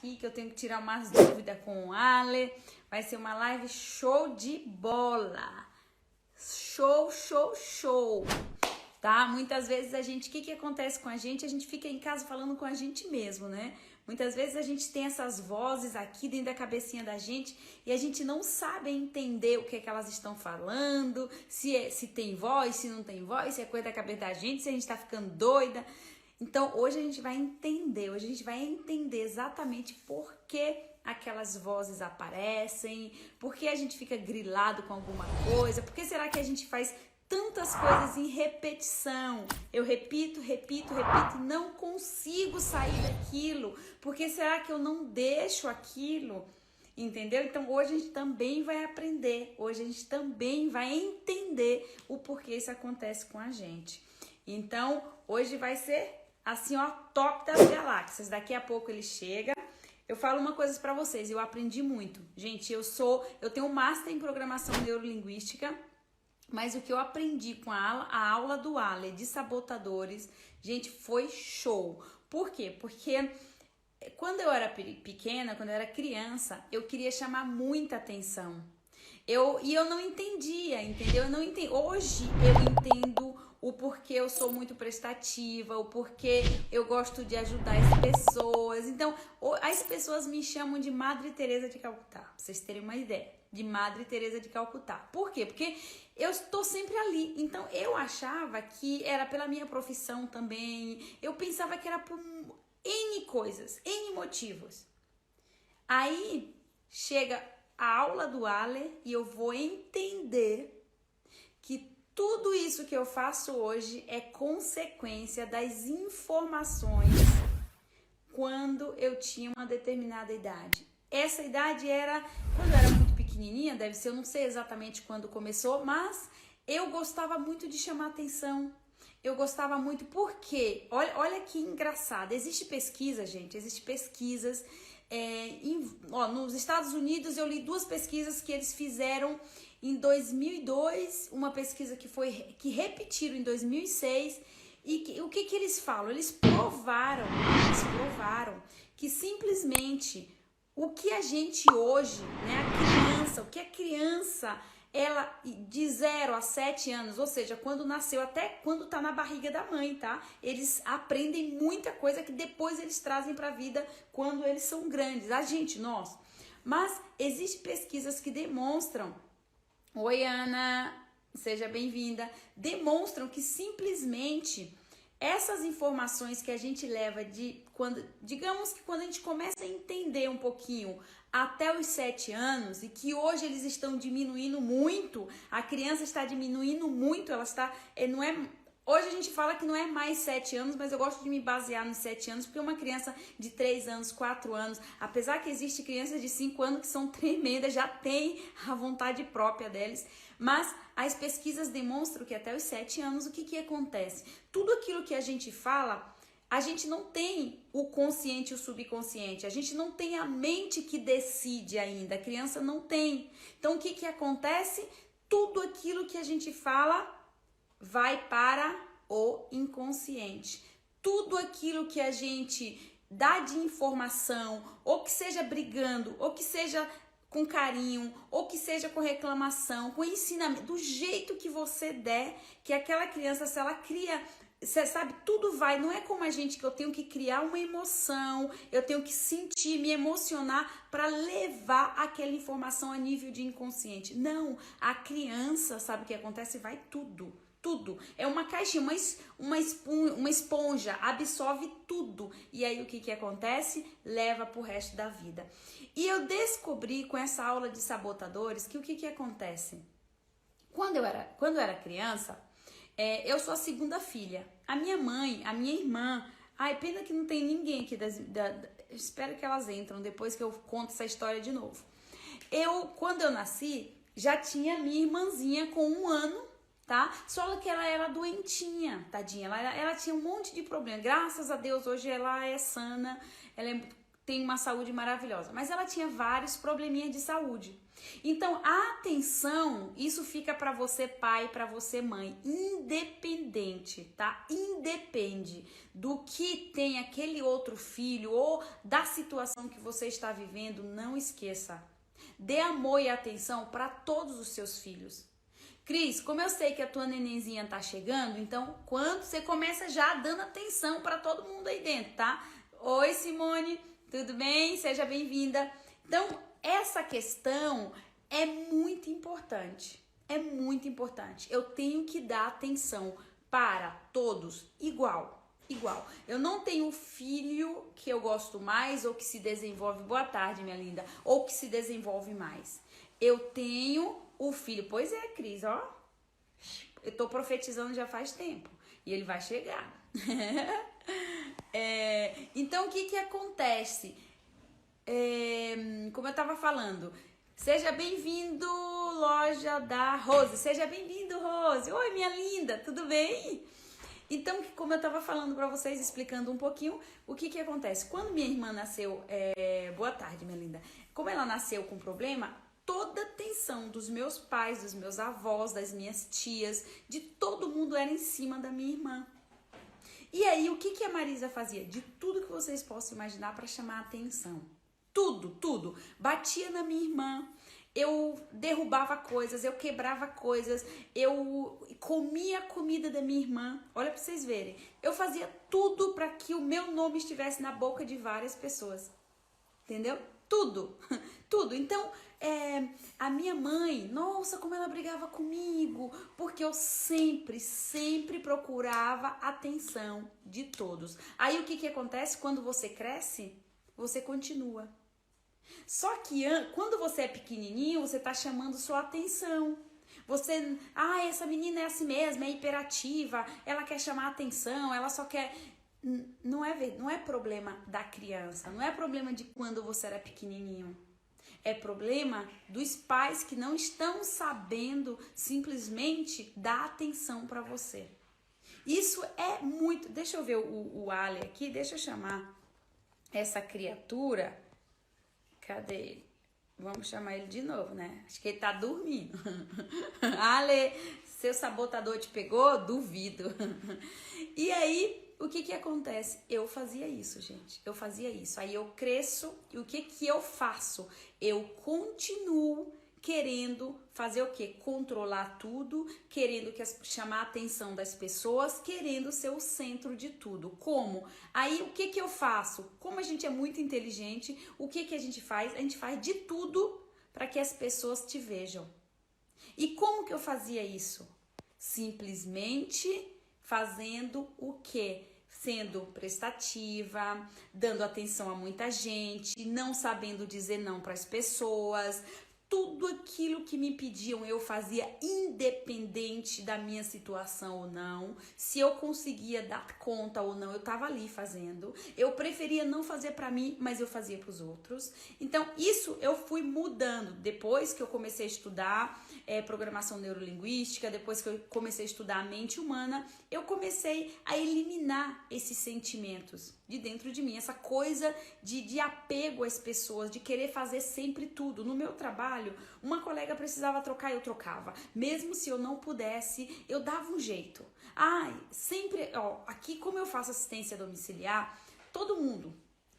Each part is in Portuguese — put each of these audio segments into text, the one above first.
aqui que eu tenho que tirar umas dúvidas com o Ale. Vai ser uma live show de bola. Show, show, show. Tá? Muitas vezes a gente, o que acontece com a gente? A gente fica em casa falando com a gente mesmo, né? Muitas vezes a gente tem essas vozes aqui dentro da cabecinha da gente e a gente não sabe entender o que é que elas estão falando, se tem voz, se não tem voz, se é coisa da cabeça da gente, se a gente tá ficando doida. Então hoje a gente vai entender, exatamente por que aquelas vozes aparecem, por que a gente fica grilado com alguma coisa, por que será que a gente faz tantas coisas em repetição. Eu repito e não consigo sair daquilo. Porque será que eu não deixo aquilo? Entendeu? Então hoje a gente também vai aprender. Hoje a gente também vai entender o porquê isso acontece com a gente. Então hoje vai ser assim, ó, top das galáxias. Daqui a pouco ele chega. Eu falo uma coisa pra vocês, eu aprendi muito. Gente, eu tenho um master em programação neurolinguística. Mas o que eu aprendi com a aula do Ale de sabotadores, gente, foi show. Por quê? Porque quando eu era pequena, quando eu era criança, eu queria chamar muita atenção. E eu não entendia, entendeu? Hoje eu entendo o porquê eu sou muito prestativa, o porquê eu gosto de ajudar as pessoas. Então, as pessoas me chamam de Madre Teresa de Calcutá, pra vocês terem uma ideia. De Madre Teresa de Calcutá. Por quê? Porque eu estou sempre ali. Então, eu achava que era pela minha profissão também. Eu pensava que era por N coisas, N motivos. Aí, chega a aula do Ale e eu vou entender que tudo isso que eu faço hoje é consequência das informações quando eu tinha uma determinada idade. Essa idade era quando eu era muito pequenininha, deve ser, eu não sei exatamente quando começou, mas eu gostava muito de chamar atenção. Eu gostava muito, porque, olha que engraçado, existe pesquisa, gente, pesquisas, nos Estados Unidos eu li 2 pesquisas que eles fizeram em 2002, uma pesquisa que repetiram em 2006, e o que eles falam? Eles provaram que simplesmente o que a gente hoje, né, o que a criança, ela de 0 a 7 anos, ou seja, quando nasceu até quando tá na barriga da mãe, tá? Eles aprendem muita coisa que depois eles trazem pra vida quando eles são grandes, nós. Mas existem pesquisas que demonstram, oi Ana, seja bem-vinda, demonstram que simplesmente essas informações que a gente leva digamos que quando a gente começa a entender um pouquinho até os 7 anos, e que hoje eles estão diminuindo muito, a criança está diminuindo muito, hoje a gente fala que não é mais 7 anos, mas eu gosto de me basear nos 7 anos, porque uma criança de 3 anos, 4 anos, apesar que existe crianças de 5 anos que são tremendas, já tem a vontade própria deles, mas as pesquisas demonstram que até os 7 anos, o que acontece? Tudo aquilo que a gente fala, a gente não tem o consciente e o subconsciente, a gente não tem a mente que decide ainda, a criança não tem. Então, o que acontece? Tudo aquilo que a gente fala vai para o inconsciente. Tudo aquilo que a gente dá de informação, ou que seja brigando, ou que seja com carinho, ou que seja com reclamação, com ensinamento, do jeito que você der, que aquela criança, se ela cria, você sabe, tudo vai, não é como a gente que eu tenho que criar uma emoção, eu tenho que sentir, me emocionar para levar aquela informação a nível de inconsciente. Não, a criança, sabe o que acontece? Vai tudo. Tudo. É uma caixinha, uma esponja, absorve tudo. E aí o que acontece? Leva pro resto da vida. E eu descobri com essa aula de sabotadores que o que acontece? Quando eu era criança, eu sou a segunda filha. A minha mãe, a minha irmã, ai, pena que não tem ninguém aqui, espero que elas entram depois que eu conto essa história de novo. Quando eu nasci, já tinha minha irmãzinha com 1 ano, tá? Só que ela era doentinha, tadinha. Ela tinha um monte de problema. Graças a Deus, hoje ela é sana. Ela tem uma saúde maravilhosa, mas ela tinha vários probleminhas de saúde. Então, a atenção, isso fica para você pai, para você mãe, independente, tá? Independe do que tem aquele outro filho ou da situação que você está vivendo, não esqueça. Dê amor e atenção para todos os seus filhos. Cris, como eu sei que a tua nenenzinha tá chegando, então quando você começa já dando atenção para todo mundo aí dentro, tá? Oi, Simone, tudo bem? Seja bem-vinda. Então, essa questão é muito importante. É muito importante. Eu tenho que dar atenção para todos igual. Igual. Eu não tenho filho que eu gosto mais ou que se desenvolve, boa tarde, minha linda, ou que se desenvolve mais. Eu tenho o filho, pois é, Cris, ó. Eu tô profetizando já faz tempo e ele vai chegar. Então, o que acontece? Como eu tava falando, seja bem-vindo, loja da Rose. Seja bem-vindo, Rose. Oi, minha linda, tudo bem? Então, como eu tava falando pra vocês, explicando um pouquinho, o que acontece? Quando minha irmã nasceu, boa tarde, minha linda. Como ela nasceu com problema, toda a atenção dos meus pais, dos meus avós, das minhas tias, de todo mundo era em cima da minha irmã. E aí, o que a Marisa fazia? De tudo que vocês possam imaginar para chamar a atenção. Tudo, tudo. Batia na minha irmã, eu derrubava coisas, eu quebrava coisas, eu comia a comida da minha irmã. Olha para vocês verem. Eu fazia tudo para que o meu nome estivesse na boca de várias pessoas. Entendeu? Tudo, tudo. Então, a minha mãe, nossa, como ela brigava comigo, porque eu sempre procurava atenção de todos. Aí o que acontece? Quando você cresce, você continua. Só que quando você é pequenininho, você tá chamando sua atenção. Você, essa menina é assim mesmo, é hiperativa, ela quer chamar atenção, ela só quer... Não é problema da criança, não é problema de quando você era pequenininho. É problema dos pais que não estão sabendo simplesmente dar atenção para você. Isso é muito... Deixa eu ver o Ale aqui, deixa eu chamar essa criatura. Cadê ele? Vamos chamar ele de novo, né? Acho que ele tá dormindo. Ale, seu sabotador te pegou? Duvido. E aí... O que acontece? Eu fazia isso, gente. Eu fazia isso. Aí eu cresço e o que eu faço? Eu continuo querendo fazer o quê? Controlar tudo, querendo chamar a atenção das pessoas, querendo ser o centro de tudo. Como? Aí o que eu faço? Como a gente é muito inteligente, o que a gente faz? A gente faz de tudo para que as pessoas te vejam. E como que eu fazia isso? Simplesmente... fazendo o quê? Sendo prestativa, dando atenção a muita gente, não sabendo dizer não para as pessoas. Tudo aquilo que me pediam eu fazia independente da minha situação ou não. Se eu conseguia dar conta ou não, eu estava ali fazendo. Eu preferia não fazer para mim, mas eu fazia para os outros. Então, isso eu fui mudando. Depois que eu comecei a estudar programação neurolinguística, depois que eu comecei a estudar a mente humana, eu comecei a eliminar esses sentimentos de dentro de mim, essa coisa de apego às pessoas, de querer fazer sempre tudo. No meu trabalho, uma colega precisava trocar, eu trocava. Mesmo se eu não pudesse, eu dava um jeito. Sempre, aqui como eu faço assistência domiciliar, todo mundo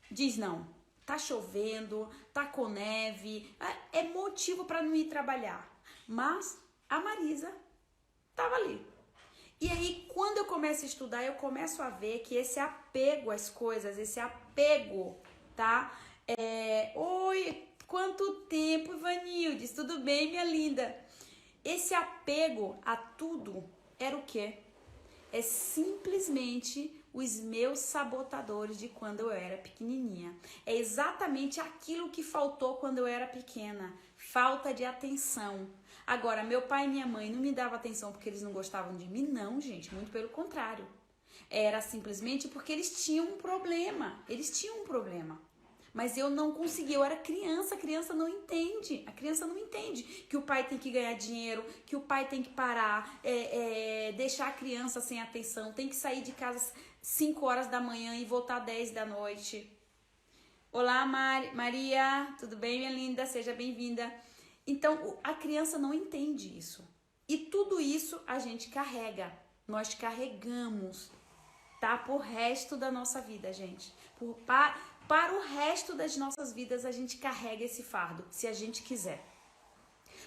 diz não. Tá chovendo, tá com neve, é motivo para não ir trabalhar. Mas a Marisa tava ali. E aí, quando eu começo a estudar, eu começo a ver que esse apego às coisas, esse apego, tá? Oi, quanto tempo, Ivanildes? Tudo bem, minha linda? Esse apego a tudo era o quê? É simplesmente os meus sabotadores de quando eu era pequenininha. É exatamente aquilo que faltou quando eu era pequena. Falta de atenção. Agora, meu pai e minha mãe não me davam atenção porque eles não gostavam de mim? Não, gente, muito pelo contrário. Era simplesmente porque eles tinham um problema. Eles tinham um problema. Mas eu não conseguia, eu era criança, a criança não entende. A criança não entende que o pai tem que ganhar dinheiro, que o pai tem que parar, deixar a criança sem atenção, tem que sair de casa 5 horas da manhã e voltar 10 da noite. Olá, Maria, tudo bem, minha linda? Seja bem-vinda. Então, a criança não entende isso. E tudo isso a gente carrega. Nós carregamos, tá? Pro resto da nossa vida, gente. Para o resto das nossas vidas, a gente carrega esse fardo, se a gente quiser.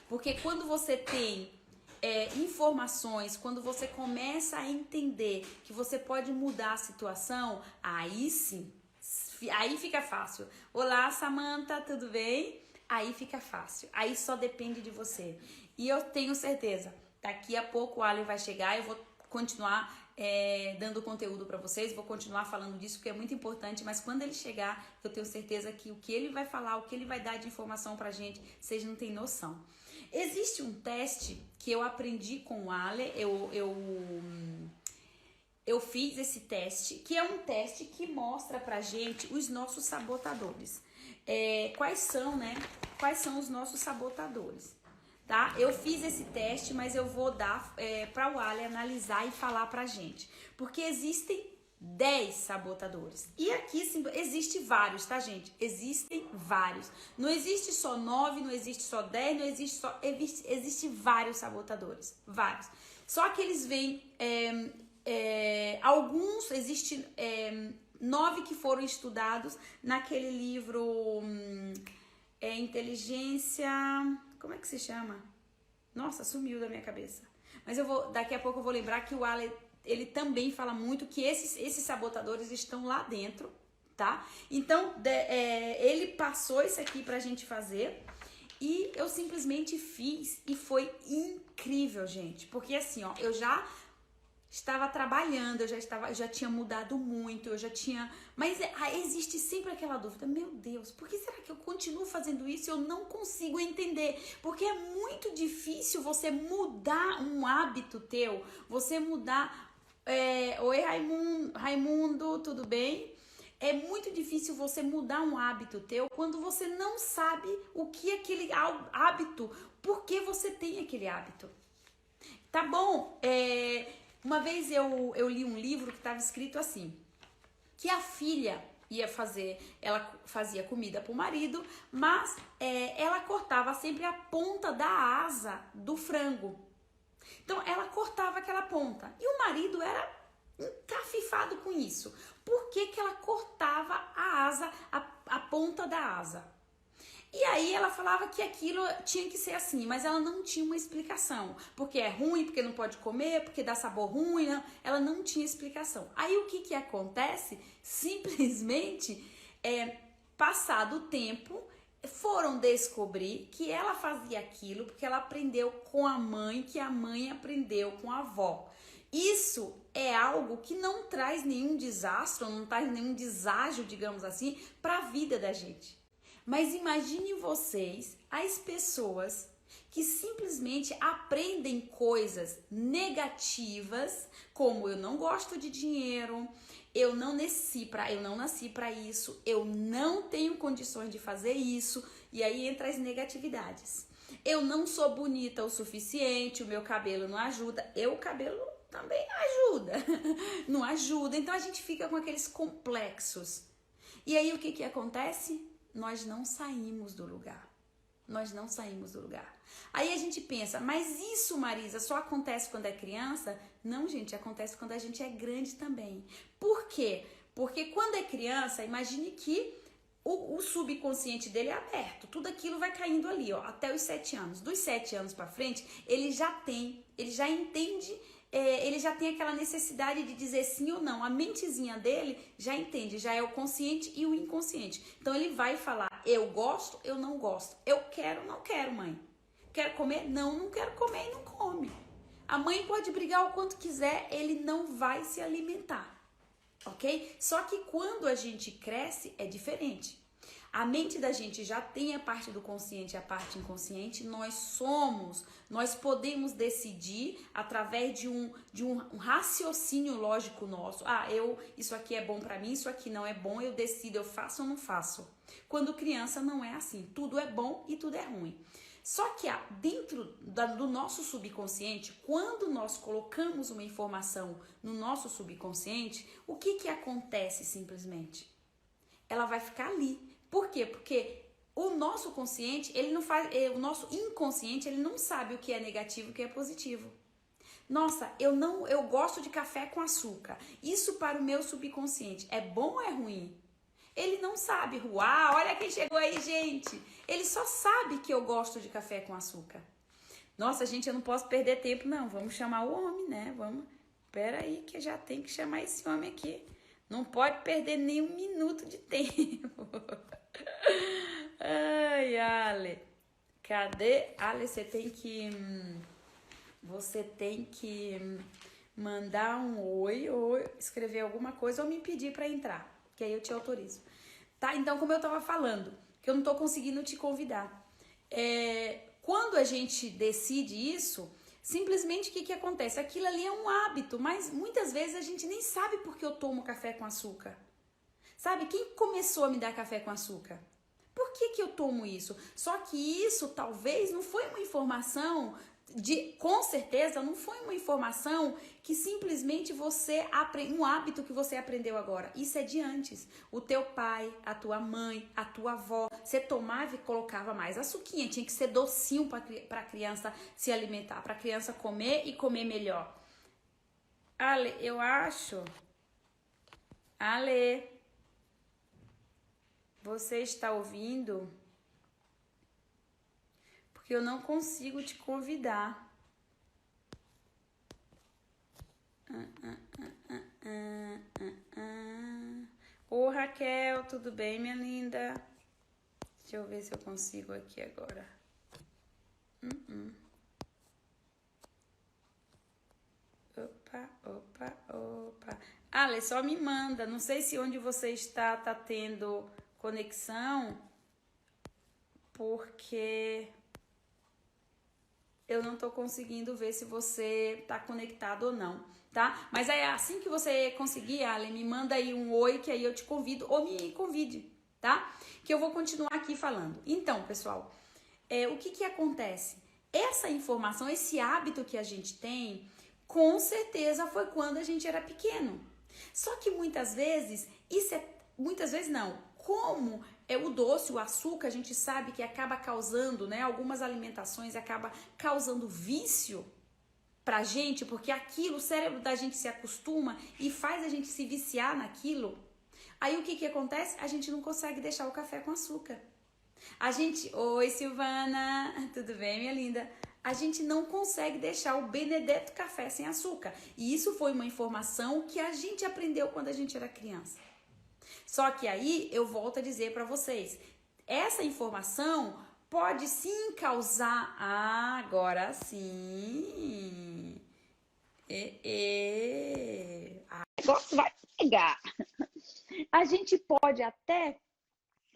Porque quando você tem informações, quando você começa a entender que você pode mudar a situação, aí sim, aí fica fácil. Olá, Samantha, tudo bem? Aí fica fácil, aí só depende de você. E eu tenho certeza, daqui a pouco o Ali vai chegar, eu vou continuar dando conteúdo para vocês, vou continuar falando disso porque é muito importante, mas quando ele chegar, eu tenho certeza que o que ele vai falar, o que ele vai dar de informação pra gente, vocês não têm noção. Existe um teste que eu aprendi com o Ale, eu fiz esse teste, que é um teste que mostra pra gente os nossos sabotadores. Quais são os nossos sabotadores, tá? Eu fiz esse teste, mas eu vou dar para o Ale analisar e falar pra gente. Porque existem 10 sabotadores. E aqui existe vários, tá, gente? Existem vários. Não existe só 9, não existe só 10, não existe só... Existe vários sabotadores. Vários. Só que eles vêm... alguns, existem 9 que foram estudados naquele livro Inteligência... Como é que se chama? Nossa, sumiu da minha cabeça. Mas daqui a pouco eu vou lembrar que o Ale, ele também fala muito que esses sabotadores estão lá dentro, tá? Então, ele passou isso aqui pra gente fazer e eu simplesmente fiz e foi incrível, gente. Porque assim, ó, eu já estava trabalhando, eu já tinha mudado muito, mas existe sempre aquela dúvida, meu Deus, por que será que eu continuo fazendo isso e eu não consigo entender? Porque é muito difícil você mudar um hábito teu, você mudar... Oi, Raimundo, tudo bem? É muito difícil você mudar um hábito teu quando você não sabe o que é aquele hábito, por que você tem aquele hábito. Tá bom? Uma vez eu li um livro que estava escrito assim, que a filha ela fazia comida pro marido, mas ela cortava sempre a ponta da asa do frango. Então ela cortava aquela ponta e o marido era encafifado com isso. Por que ela cortava a asa, a ponta da asa? E aí ela falava que aquilo tinha que ser assim, mas ela não tinha uma explicação. Porque é ruim, porque não pode comer, porque dá sabor ruim, não. Ela não tinha explicação. Aí o que acontece? Simplesmente, passado o tempo, foram descobrir que ela fazia aquilo porque ela aprendeu com a mãe, que a mãe aprendeu com a avó. Isso é algo que não traz nenhum desastre, não traz nenhum deságio, digamos assim, para a vida da gente. Mas imagine vocês as pessoas que simplesmente aprendem coisas negativas, como eu não gosto de dinheiro, eu não nasci para isso, eu não tenho condições de fazer isso, e aí entra as negatividades. Eu não sou bonita o suficiente, o meu cabelo não ajuda, o cabelo também ajuda, não ajuda, então a gente fica com aqueles complexos. E aí o que acontece? Nós não saímos do lugar. Nós não saímos do lugar. Aí a gente pensa, mas isso, Marisa, só acontece quando é criança? Não, gente, acontece quando a gente é grande também. Por quê? Porque quando é criança, imagine que o subconsciente dele é aberto. Tudo aquilo vai caindo ali, ó, até os 7 anos. Dos 7 anos para frente, ele já entende... ele já tem aquela necessidade de dizer sim ou não. A mentezinha dele já entende, já é o consciente e o inconsciente. Então ele vai falar, eu gosto, eu não gosto. Eu quero, não quero, mãe. Quero comer? Não, não quero comer e não come. A mãe pode brigar o quanto quiser, ele não vai se alimentar. Ok? Só que quando a gente cresce, é diferente. A mente da gente já tem a parte do consciente e a parte inconsciente. Nós podemos decidir através de um raciocínio lógico nosso. Isso aqui é bom pra mim, isso aqui não é bom, eu decido, eu faço ou não faço. Quando criança não é assim, tudo é bom e tudo é ruim. Só que dentro do nosso subconsciente, quando nós colocamos uma informação no nosso subconsciente, o que acontece simplesmente? Ela vai ficar ali, Por quê? Porque o nosso consciente, ele não faz, o nosso inconsciente, ele não sabe o que é negativo e o que é positivo. Nossa, eu gosto de café com açúcar. Isso para o meu subconsciente é bom ou é ruim? Ele não sabe. Uau, olha quem chegou aí, gente. Ele só sabe que eu gosto de café com açúcar. Nossa, gente, eu não posso perder tempo, não. Vamos chamar o homem, né? Vamos. Pera aí que eu já tenho que chamar esse homem aqui. Não pode perder nem um minuto de tempo. Ai, Ale. Cadê? Ale, você tem que mandar um oi ou escrever alguma coisa ou me pedir para entrar, que aí eu te autorizo. Tá? Então, como eu tava falando, que eu não tô conseguindo te convidar. Quando a gente decide isso, simplesmente o que acontece? Aquilo ali é um hábito, mas muitas vezes a gente nem sabe por que eu tomo café com açúcar. Sabe? Quem começou a me dar café com açúcar? Por que eu tomo isso? Só que isso talvez não foi uma informação com certeza não foi uma informação que simplesmente um hábito que você aprendeu agora. Isso é de antes. O teu pai, a tua mãe, a tua avó, você tomava e colocava mais açuquinha, tinha que ser docinho para a criança se alimentar, para a criança comer e comer melhor. Ale, eu acho. Ale, você está ouvindo? Porque eu não consigo te convidar. Ô, Raquel, tudo bem, minha linda? Deixa eu ver se eu consigo aqui agora. Opa. Ale, só me manda. Não sei se onde você está tá tendo conexão, porque eu não tô conseguindo ver se você tá conectado ou não, tá? Mas é assim que você conseguir, Ale, me manda aí um oi, que aí eu te convido, ou me convide, tá? Que eu vou continuar aqui falando. Então, pessoal, o que acontece? Essa informação, esse hábito que a gente tem, com certeza foi quando a gente era pequeno. Só que muitas vezes, muitas vezes não, como o doce, o açúcar, a gente sabe que acaba causando, né? Algumas alimentações acaba causando vício pra gente, porque aquilo, o cérebro da gente se acostuma e faz a gente se viciar naquilo. Aí o que acontece? A gente não consegue deixar o café com açúcar. Oi Silvana, tudo bem, minha linda? A gente não consegue deixar o Benedetto café sem açúcar. E isso foi uma informação que a gente aprendeu quando a gente era criança. Só que aí eu volto a dizer para vocês, essa informação pode sim causar, agora sim, o negócio vai pegar. A gente pode até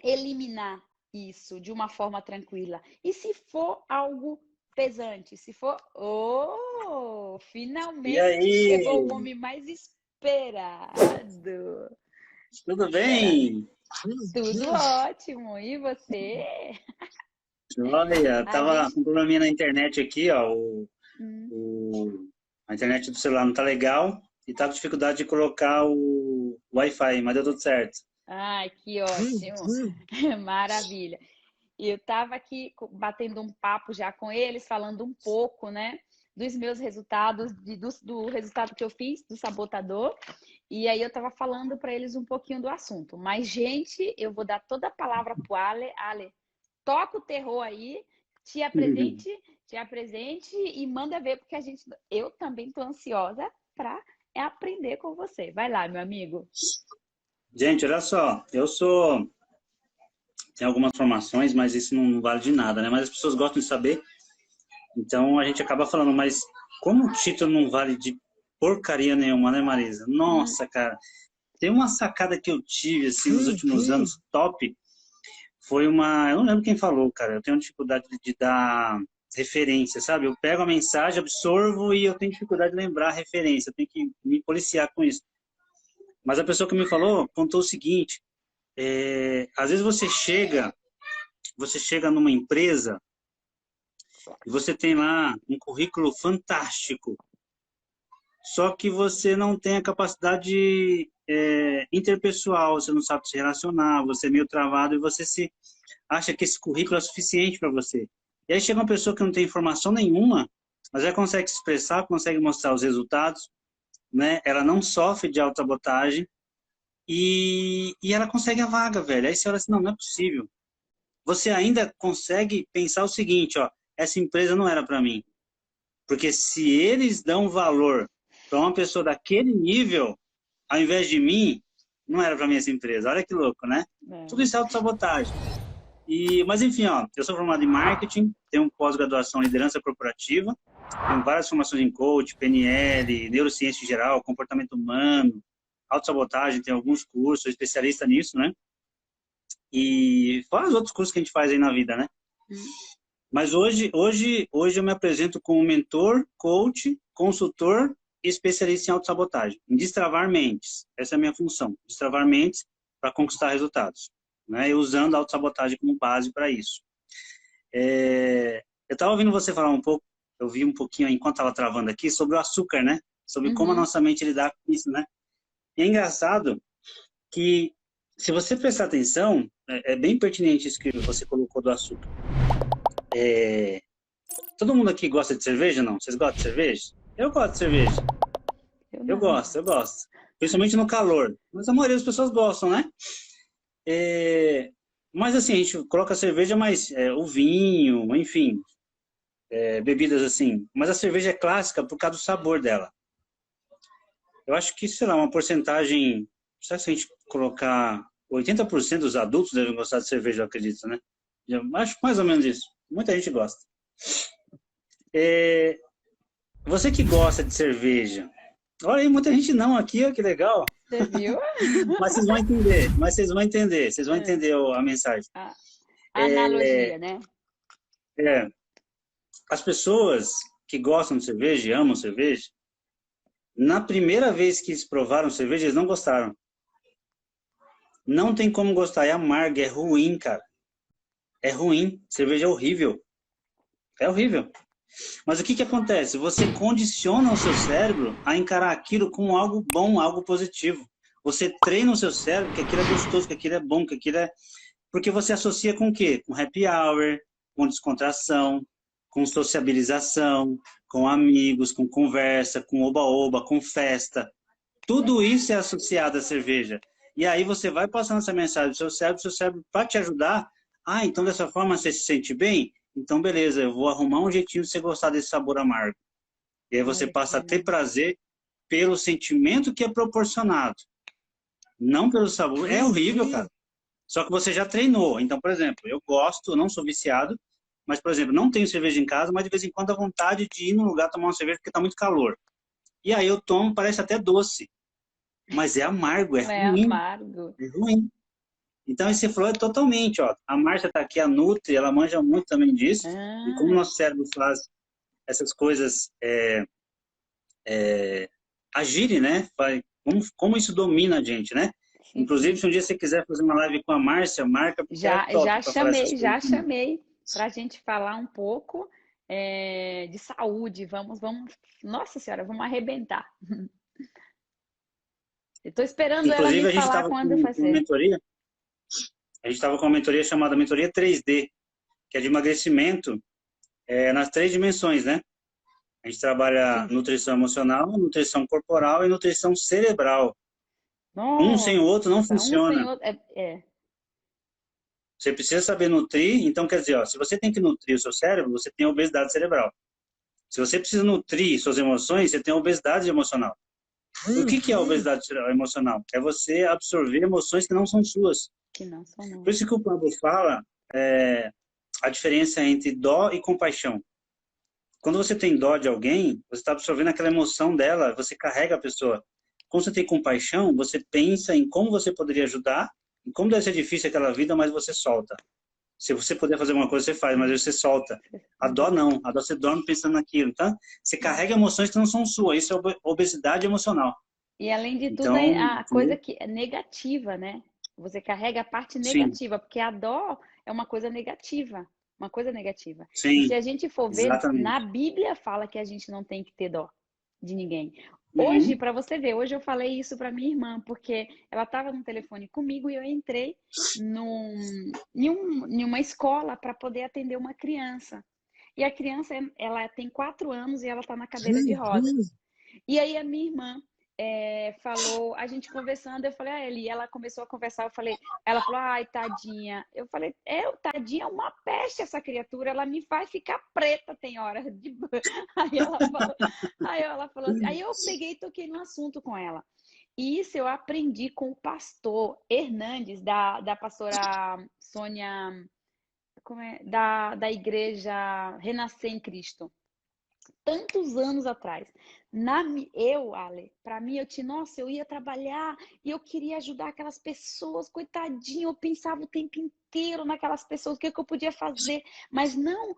eliminar isso de uma forma tranquila. E se for algo pesante, se for, finalmente chegou o homem mais esperado. Tudo bem? Tudo ótimo. E você? Olha, tava com um probleminha na internet aqui, ó. A internet do celular não tá legal e tá com dificuldade de colocar o Wi-Fi, mas deu tudo certo. Ai, que ótimo. Maravilha. Eu tava aqui batendo um papo já com eles, falando um pouco, né, dos meus resultados, do resultado que eu fiz do sabotador. E aí eu tava falando para eles um pouquinho do assunto. Mas, gente, eu vou dar toda a palavra pro Ale. Ale, toca o terror aí, te apresente e manda ver, porque eu também tô ansiosa para aprender com você. Vai lá, meu amigo. Gente, olha só, tem algumas formações, mas isso não vale de nada, né? Mas as pessoas gostam de saber, então a gente acaba falando, mas como o título não vale de porcaria nenhuma, né, Marisa? Nossa, cara, tem uma sacada que eu tive, assim, nos últimos anos, top, eu não lembro quem falou, cara, eu tenho dificuldade de dar referência, sabe? Eu pego a mensagem, absorvo e eu tenho dificuldade de lembrar a referência, eu tenho que me policiar com isso. Mas a pessoa que me falou contou o seguinte, às vezes você chega numa empresa e você tem lá um currículo fantástico, só que você não tem a capacidade interpessoal, você não sabe se relacionar, você é meio travado e você se acha que esse currículo é suficiente para você. E aí chega uma pessoa que não tem informação nenhuma, mas ela consegue se expressar, consegue mostrar os resultados, né? Ela não sofre de autossabotagem e ela consegue a vaga, velho. Aí você olha assim, não é possível. Você ainda consegue pensar o seguinte, ó, essa empresa não era para mim. Porque se eles dão valor para uma pessoa daquele nível, ao invés de mim, não era para mim essa empresa. Olha que louco, né? Tudo isso é autossabotagem. Mas enfim, ó, eu sou formado em marketing, tenho pós-graduação em liderança corporativa, tenho várias formações em coach, PNL, neurociência em geral, comportamento humano, autossabotagem, tenho alguns cursos, sou especialista nisso, né? E fora os outros cursos que a gente faz aí na vida, né? Mas hoje eu me apresento como mentor, coach, consultor e especialista em autossabotagem, em destravar mentes. Essa é a minha função, destravar mentes para conquistar resultados, né? E usando a autossabotagem como base para isso. Eu estava ouvindo você falar um pouco, eu vi um pouquinho enquanto estava travando aqui, sobre o açúcar, né? Sobre como a nossa mente lidar com isso, né? E é engraçado que, se você prestar atenção, é bem pertinente isso que você colocou do açúcar. Todo mundo aqui gosta de cerveja, não? Vocês gostam de cerveja? Eu gosto de cerveja. Eu gosto. Principalmente no calor. Mas a maioria das pessoas gostam, né? Mas assim, a gente coloca a cerveja, mas o vinho, enfim, bebidas assim. Mas a cerveja é clássica por causa do sabor dela. Eu acho que, sei lá, uma porcentagem... Será que se a gente colocar 80% dos adultos devem gostar de cerveja, eu acredito, né? Eu acho mais ou menos isso. Muita gente gosta. Você que gosta de cerveja, olha aí, muita gente não aqui, ó, que legal. Você viu? Mas vocês vão entender a mensagem. A analogia, né? As pessoas que gostam de cerveja e amam cerveja, na primeira vez que eles provaram cerveja, eles não gostaram. Não tem como gostar, é amargo, é ruim, cara. É ruim, cerveja é horrível. É horrível. Mas o que que acontece? Você condiciona o seu cérebro a encarar aquilo como algo bom, algo positivo. Você treina o seu cérebro que aquilo é gostoso, que aquilo é bom, que aquilo é... Porque você associa com o quê? Com happy hour, com descontração, com sociabilização, com amigos, com conversa, com oba-oba, com festa. Tudo isso é associado à cerveja. E aí você vai passando essa mensagem do seu cérebro para te ajudar. Ah, então dessa forma você se sente bem? Então beleza, eu vou arrumar um jeitinho de você gostar desse sabor amargo. E aí você passa a ter prazer pelo sentimento que é proporcionado. Não pelo sabor. É horrível, cara. Só que você já treinou. Então, por exemplo, eu gosto, não sou viciado, mas, por exemplo, não tenho cerveja em casa, mas de vez em quando dá vontade de ir num lugar tomar uma cerveja porque tá muito calor. E aí eu tomo, parece até doce. Mas é amargo, é ruim. Amargo. É ruim. Então, esse flow é totalmente, ó. A Márcia tá aqui, a Nutri, ela manja muito também disso. E como o nosso cérebro faz essas coisas agirem, né? Como isso domina a gente, né? Sim, Inclusive, sim. se um dia você quiser fazer uma live com a Márcia, marca, porque é top pra falar essas coisas. Já chamei para a gente falar um pouco de saúde. Vamos, Nossa Senhora, vamos arrebentar. Eu estou esperando ela Inclusive, me a gente falar estava quando com vai uma ser. mentoria, a gente estava com uma mentoria chamada Mentoria 3D, que é de emagrecimento nas 3 dimensões, né? A gente trabalha Sim. nutrição emocional, nutrição corporal e nutrição cerebral. Um sem o Nossa, outro não um sem funciona. o outro. Você precisa saber nutrir, então quer dizer, ó, se você tem que nutrir o seu cérebro, você tem obesidade cerebral. Se você precisa nutrir suas emoções, você tem obesidade emocional. O que que é obesidade emocional? É você absorver emoções que não são suas. Que não são não. Por isso que o Pablo fala a diferença entre dó e compaixão. Quando você tem dó de alguém, você está absorvendo aquela emoção dela, você carrega a pessoa. Quando você tem compaixão, você pensa em como você poderia ajudar, em como deve ser difícil aquela vida, mas você solta. Se você puder fazer alguma coisa, você faz, mas você solta. A dó não, a dó você dorme pensando naquilo, tá? Você carrega emoções que não são suas, isso é obesidade emocional. E além de tudo, Então, a coisa que é negativa, né? Você carrega a parte sim, negativa, porque a dó é uma coisa negativa. Uma coisa negativa. E se sim, a gente for ver, na exatamente. Bíblia fala que a gente não tem que ter dó de ninguém. Hoje, para você ver, hoje eu falei isso para minha irmã, porque ela estava no telefone comigo e eu entrei em uma escola para poder atender uma criança. E a criança, ela tem 4 anos e ela está na cadeira de roda. E aí a minha irmã falou, a gente conversando, eu falei, Eli, ela começou a conversar, ela falou, ai, tadinha. Eu falei, tadinha, é uma peste essa criatura, ela me faz ficar preta, tem hora de... Aí ela falou assim, aí eu peguei e toquei no assunto com ela. E isso eu aprendi com o pastor Hernandes, da pastora Sônia, da igreja Renascer em Cristo. Tantos anos atrás. Ale, para mim, nossa, eu ia trabalhar e eu queria ajudar aquelas pessoas, coitadinho, eu pensava o tempo inteiro naquelas pessoas, o que eu podia fazer, mas não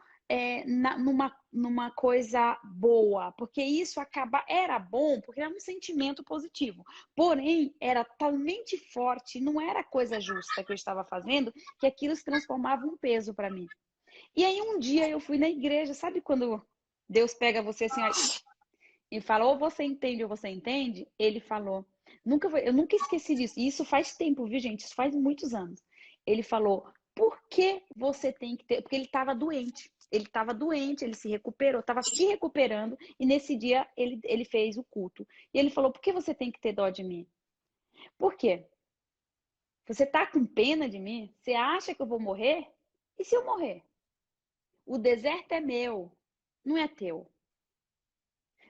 numa coisa boa, porque isso era bom, porque era um sentimento positivo, porém, era talmente forte, não era coisa justa que eu estava fazendo, que aquilo se transformava em um peso para mim. E aí um dia eu fui na igreja, sabe quando Deus pega você assim, ó, e fala, ou você entende ou você entende? Ele falou, eu nunca esqueci disso. E isso faz tempo, viu, gente? Isso faz muitos anos. Ele falou, por que você tem que ter... Porque ele estava doente. Ele estava doente, ele se recuperou, estava se recuperando. E nesse dia ele fez o culto. E ele falou, por que você tem que ter dó de mim? Por quê? Você tá com pena de mim? Você acha que eu vou morrer? E se eu morrer? O deserto é meu, não é teu.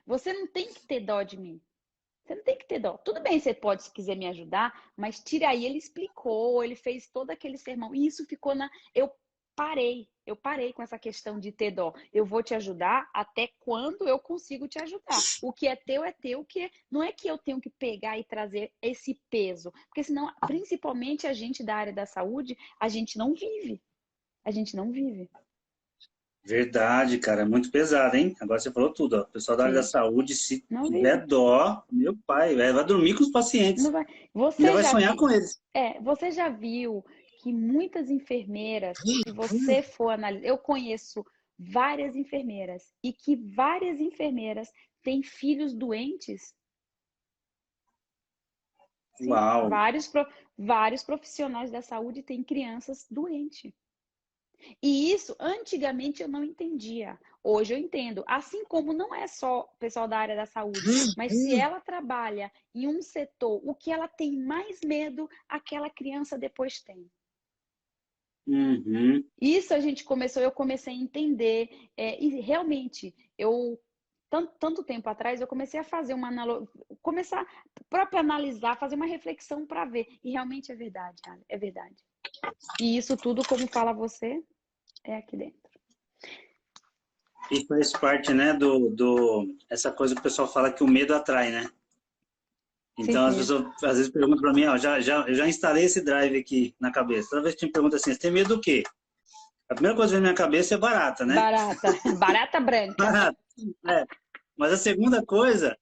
Você não tem que ter dó de mim. Você não tem que ter dó. Tudo bem, você pode, se quiser me ajudar, mas tira aí. Ele explicou, ele fez todo aquele sermão. E isso ficou Eu parei com essa questão de ter dó. Eu vou te ajudar até quando eu consigo te ajudar. O que é teu, não é que eu tenho que pegar e trazer esse peso. Porque senão, principalmente a gente da área da saúde, a gente não vive. A gente não vive. Verdade, cara, é muito pesado, hein? Agora você falou tudo, ó. O pessoal da área da saúde, se Não tiver vive. dó, meu pai, vai dormir com os pacientes. Não vai. Ainda vai sonhar com eles. Você já viu que muitas enfermeiras, se você for analisar, eu conheço várias enfermeiras e que várias enfermeiras têm filhos doentes? Sim, Uau. vários profissionais da saúde têm crianças doentes. E isso, antigamente, eu não entendia. Hoje eu entendo. Assim como não é só o pessoal da área da saúde, mas se ela trabalha em um setor, o que ela tem mais medo, aquela criança depois tem. Uhum. Isso eu comecei a entender. E realmente, tanto tempo atrás, eu comecei a fazer uma analogia, começar próprio analisar, fazer uma reflexão para ver. E realmente é verdade, é verdade. E isso tudo, como fala você, é aqui dentro. E faz parte, né, essa coisa que o pessoal fala que o medo atrai, né? Então, as pessoas às vezes perguntam para mim, ó, eu já instalei esse drive aqui na cabeça. Toda vez que me pergunta assim, você tem medo do quê? A primeira coisa que vem na minha cabeça é barata, né? Barata branca. Barata, Mas a segunda coisa,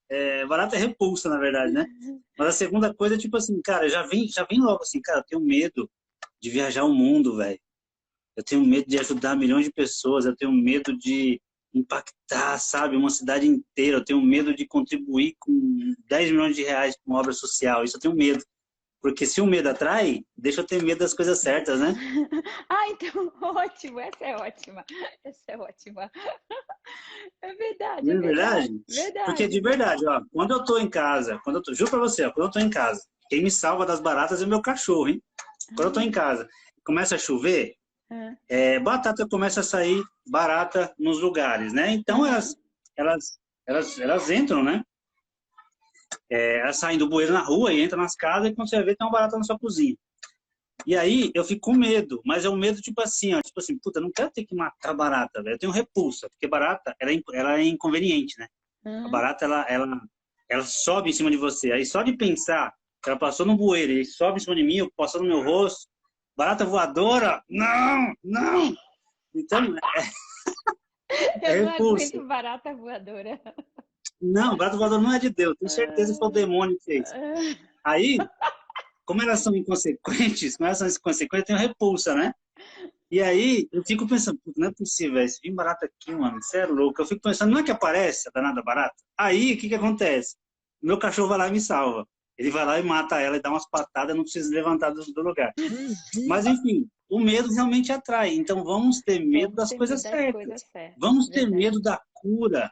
barata é repulsa, na verdade, né? Mas a segunda coisa é tipo assim, cara, já vem logo assim, cara, eu tenho medo de viajar o mundo, velho. Eu tenho medo de ajudar milhões de pessoas, eu tenho medo de impactar, sabe, uma cidade inteira, eu tenho medo de contribuir com 10 milhões de reais com obra social, isso eu tenho medo. Porque se o medo atrai, deixa eu ter medo das coisas certas, né? Então, ótimo, essa é ótima. Essa é ótima. É verdade, Não é verdade? Verdade. Porque de verdade, ó, quando eu tô em casa, juro pra você, ó, quando eu tô em casa, quem me salva das baratas é o meu cachorro, hein? Quando eu tô em casa, começa a chover, batata começa a sair barata nos lugares, né? Então elas entram, né? Elas saem do bueiro na rua e entram nas casas e quando você vê tem uma barata na sua cozinha. E aí eu fico com medo, mas é um medo tipo assim, ó, puta, eu não quero ter que matar barata, velho. Eu tenho repulsa, porque barata, ela é inconveniente, né? A barata, ela sobe em cima de você. Aí só de pensar que ela passou no bueiro e sobe em cima de mim, passou no meu rosto, barata voadora, não! Então, eu não repulsa. aguento barata voadora. Não, barata voadora não é de Deus, tenho certeza que foi o demônio que fez. Aí, como elas são inconsequentes, eu tenho repulsa, né? E aí, eu fico pensando, não é possível, esse vim barata aqui, mano, você é louco. Eu fico pensando, não é que aparece a danada barata? Aí, o que acontece? meu cachorro vai lá e me salva. Ele vai lá e mata ela e dá umas patadas, eu não preciso levantar do lugar. Mas, enfim, o medo realmente atrai. Então, vamos ter medo Vamos das ter medo coisas das coisas certas. certas. Vamos ter Verdade. medo da cura.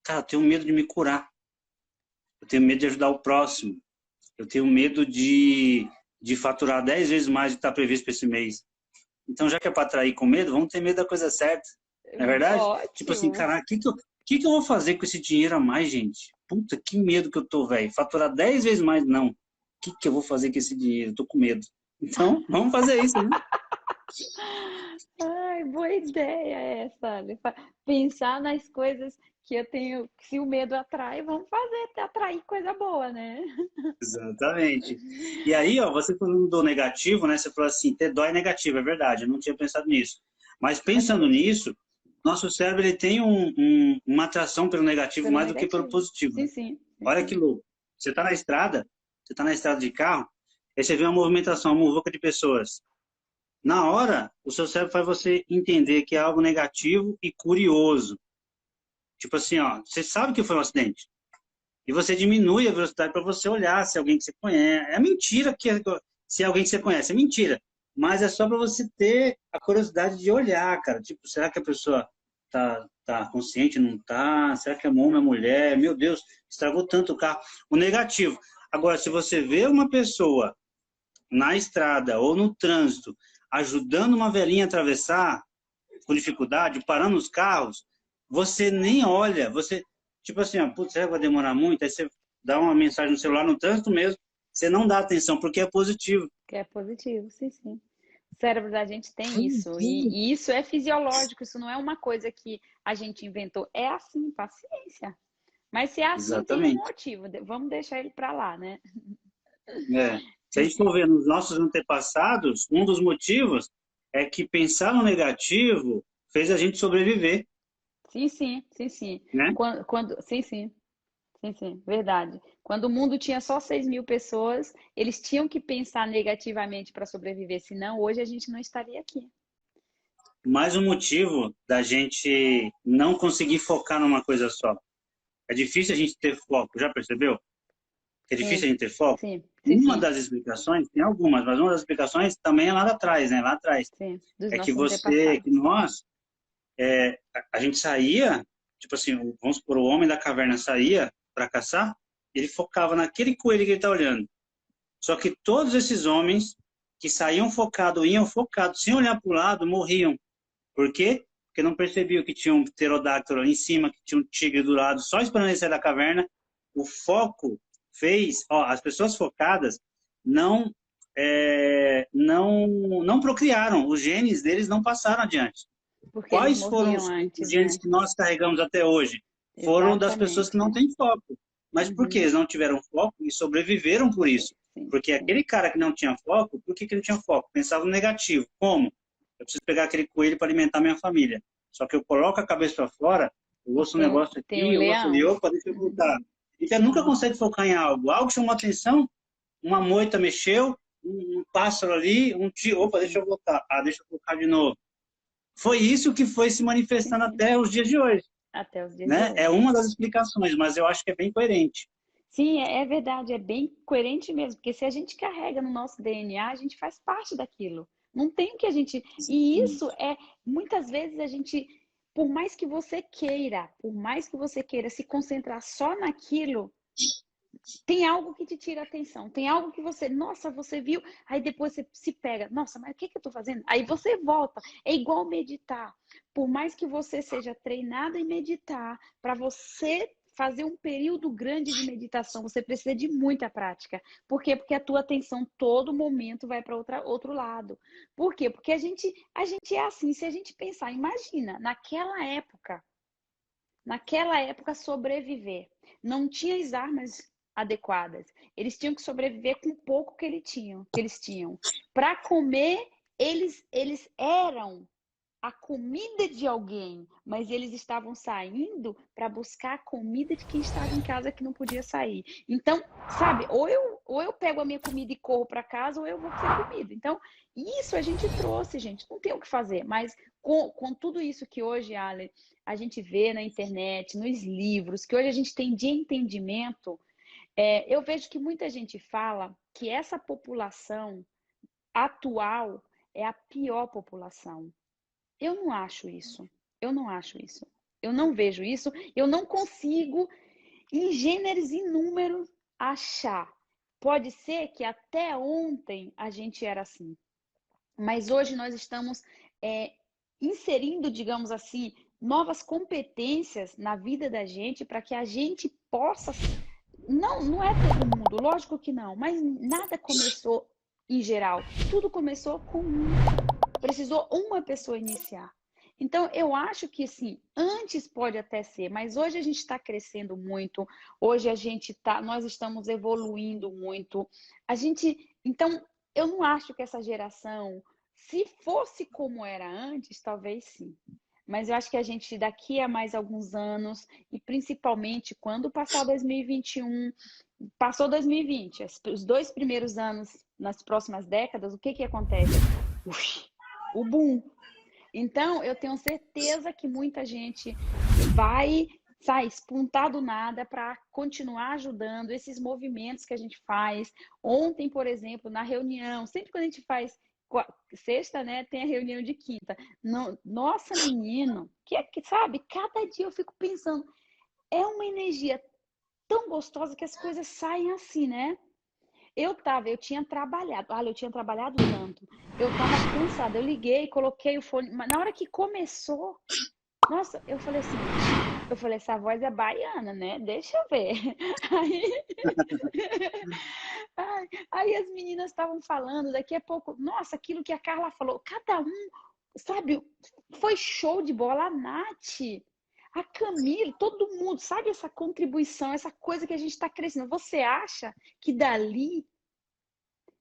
Cara, eu tenho medo de me curar. Eu tenho medo de ajudar o próximo. Eu tenho medo de faturar 10 vezes mais do que está previsto para esse mês. Então, já que é para atrair com medo, vamos ter medo da coisa certa. Não é verdade? Tipo assim, Ótimo. caraca, o que eu vou fazer com esse dinheiro a mais, gente? Puta, que medo que eu tô, velho. Faturar 10 vezes mais, não. O que eu vou fazer com esse dinheiro? Eu tô com medo. Então, vamos fazer isso, né? Ai, boa ideia essa, Ale. Pensar nas coisas que eu tenho, que se o medo atrai, vamos fazer atrair coisa boa, né? Exatamente. E aí, ó, você falando do negativo, né? Você falou assim, ter dó é negativo, é verdade. Eu não tinha pensado nisso. Mas É pensando positivo, nisso, nosso cérebro ele tem uma atração pelo negativo pelo mais do que pelo negativo. positivo, Sim, né? sim, sim, Olha que sim. louco. Você tá na estrada de carro, aí você vê uma movimentação, uma muvuca de pessoas. Na hora, o seu cérebro faz você entender que é algo negativo e curioso. Tipo assim, ó, você sabe que foi um acidente. E você diminui a velocidade para você olhar se é alguém que você conhece. É mentira que se é alguém que você conhece, é mentira. Mas é só para você ter a curiosidade de olhar, cara. Tipo, será que a pessoa tá consciente, não tá? Será que é homem ou mulher? Meu Deus, estragou tanto o carro. O negativo. Agora, se você vê uma pessoa na estrada ou no trânsito ajudando uma velhinha a atravessar com dificuldade, parando os carros, você nem olha, você, tipo assim, ó, putz, será que vai demorar muito? Aí você dá uma mensagem no celular, no trânsito mesmo, você não dá atenção, porque é positivo. Que é positivo, sim, sim. O cérebro da gente tem isso, e isso é fisiológico, isso não é uma coisa que a gente inventou. É assim, paciência. Mas se é assim, tem um Exatamente. motivo. Vamos deixar ele para lá, né? É. Se a gente for ver nos nossos antepassados, um dos motivos é que pensar no negativo fez a gente sobreviver, Sim, sim, sim, sim. né? Sim, sim, sim, sim, verdade. Quando o mundo tinha só 6.000 pessoas, eles tinham que pensar negativamente para sobreviver, senão hoje a gente não estaria aqui. Mais um motivo da gente não conseguir focar numa coisa só. É difícil a gente ter foco, já percebeu? É É, difícil a gente ter foco? sim, sim, Uma sim, das explicações, tem algumas, mas uma das explicações também é lá atrás, né? Lá atrás. sim, dos É que nossos você, que antepassados. nós, a gente saía, tipo assim, vamos supor, o homem da caverna saía para caçar, ele focava naquele coelho que ele está olhando. Só que todos esses homens que saíam focados, iam focados, sem olhar para o lado, morriam. Por quê? Porque não percebiam que tinha um pterodáctilo em cima, que tinha um tigre do lado, só esperando ele sair da caverna. O foco fez, ó, as pessoas focadas não, não procriaram, os genes deles não passaram adiante. Porque eles Quais foram morriam os antes, genes né? que nós carregamos até hoje? Foram das pessoas que Exatamente. não têm foco. Mas por quê? Uhum. Eles não tiveram foco e sobreviveram por Sim, isso. sim, Porque sim. aquele cara que não tinha foco, por que ele não tinha foco? Pensava no negativo. Como? Eu preciso pegar aquele coelho para alimentar minha família. Só que eu coloco a cabeça para fora, eu E ouço um negócio tem um aqui, eu ouço ali, leão. opa, deixa eu voltar. Então, você nunca consegue focar em algo. Algo chamou atenção, uma moita mexeu, um pássaro ali, um tio, opa, deixa Sim, eu voltar. Ah, deixa eu focar de novo. Foi isso que foi se sim, manifestando sim. até os dias de hoje, Até os dias de né? É hoje. uma das explicações, mas eu acho que é bem coerente. Sim, é verdade, é bem coerente mesmo, porque se a gente carrega no nosso DNA, a gente faz parte daquilo. Não tem o que a gente. E isso é, muitas vezes a gente, por mais que você queira se concentrar só naquilo, tem algo que te tira a atenção, tem algo que você, nossa, você viu, aí depois você se pega, nossa, mas o que eu tô fazendo? Aí você volta. É igual meditar. Por mais que você seja treinado em meditar, para você fazer um período grande de meditação, você precisa de muita prática. Por quê? Porque a tua atenção todo momento vai para outro lado. Por quê? Porque a gente é assim, se a gente pensar, imagina, naquela época sobreviver. Não tinha as armas adequadas. Eles tinham que sobreviver com o pouco que eles tinham. Para comer, eles eram a comida de alguém, mas eles estavam saindo para buscar a comida de quem estava em casa que não podia sair. Então, sabe, ou ou eu pego a minha comida e corro para casa, ou eu vou ter comida. Então, isso a gente trouxe, gente, não tem o que fazer. Mas com tudo isso que hoje, Ale, a gente vê na internet, nos livros, que hoje a gente tem de entendimento, eu vejo que muita gente fala que essa população atual é a pior população. Eu não acho isso. Eu não acho isso. Eu não vejo isso. Eu não consigo, em gêneros e números, achar. Pode ser que até ontem a gente era assim. Mas hoje nós estamos inserindo, digamos assim, novas competências na vida da gente para que a gente possa. Não é todo mundo, lógico que não, mas nada começou em geral. Tudo começou com precisou uma pessoa iniciar. Então, eu acho que, sim, antes pode até ser, mas hoje a gente está crescendo muito, hoje nós estamos evoluindo muito. Então, eu não acho que essa geração, se fosse como era antes, talvez sim. Mas eu acho que a gente, daqui a mais alguns anos, e principalmente quando passar 2021, passou 2020, os 2 primeiros anos, nas próximas décadas, o que acontece? O boom. Então, eu tenho certeza que muita gente vai espuntar do nada para continuar ajudando esses movimentos que a gente faz. Ontem, por exemplo, na reunião, sempre quando a gente faz sexta, né, tem a reunião de quinta. Nossa, menino, sabe, cada dia eu fico pensando, é uma energia tão gostosa que as coisas saem assim, né? Eu tinha trabalhado tanto. Eu tava cansada. Eu liguei, coloquei o fone. Mas na hora que começou, nossa, eu falei assim, essa voz é baiana, né? Deixa eu ver. Aí as meninas estavam falando, daqui a pouco, nossa, aquilo que a Carla falou, cada um, sabe, foi show de bola. A Nath, a Camila, todo mundo, sabe essa contribuição, essa coisa que a gente está crescendo. Você acha que dali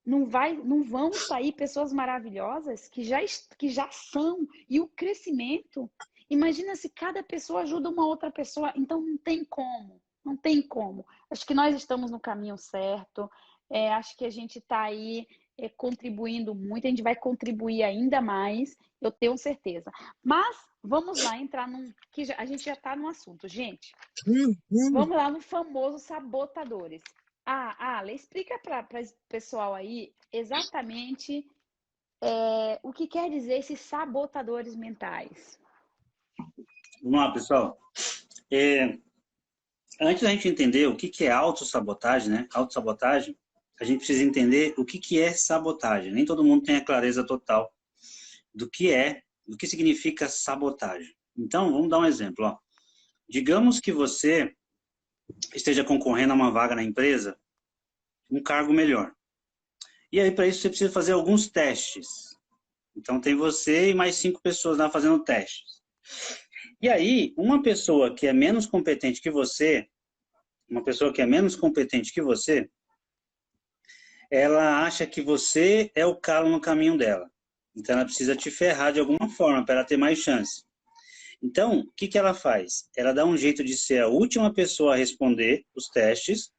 não vão sair pessoas maravilhosas que já são? E o crescimento, imagina se cada pessoa ajuda uma outra pessoa, então não tem como, não tem como. Acho que nós estamos no caminho certo, acho que a gente está aí contribuindo muito, a gente vai contribuir ainda mais, eu tenho certeza. Mas vamos lá entrar a gente já está no assunto, gente. Vamos lá no famoso sabotadores. Ale, explica para o pessoal aí exatamente o que quer dizer esses sabotadores mentais. Vamos lá, pessoal. Antes da gente entender o que é autossabotagem, né? Autossabotagem, a gente precisa entender o que é sabotagem. Nem todo mundo tem a clareza total do que significa sabotagem. Então, vamos dar um exemplo. Ó. Digamos que você esteja concorrendo a uma vaga na empresa, um cargo melhor. E aí, para isso, você precisa fazer alguns testes. Então, tem você e mais 5 pessoas lá fazendo testes. E aí, uma pessoa que é menos competente que você, ela acha que você é o calo no caminho dela. Então, ela precisa te ferrar de alguma forma para ela ter mais chance. Então, o que ela faz? Ela dá um jeito de ser a última pessoa a responder os testes.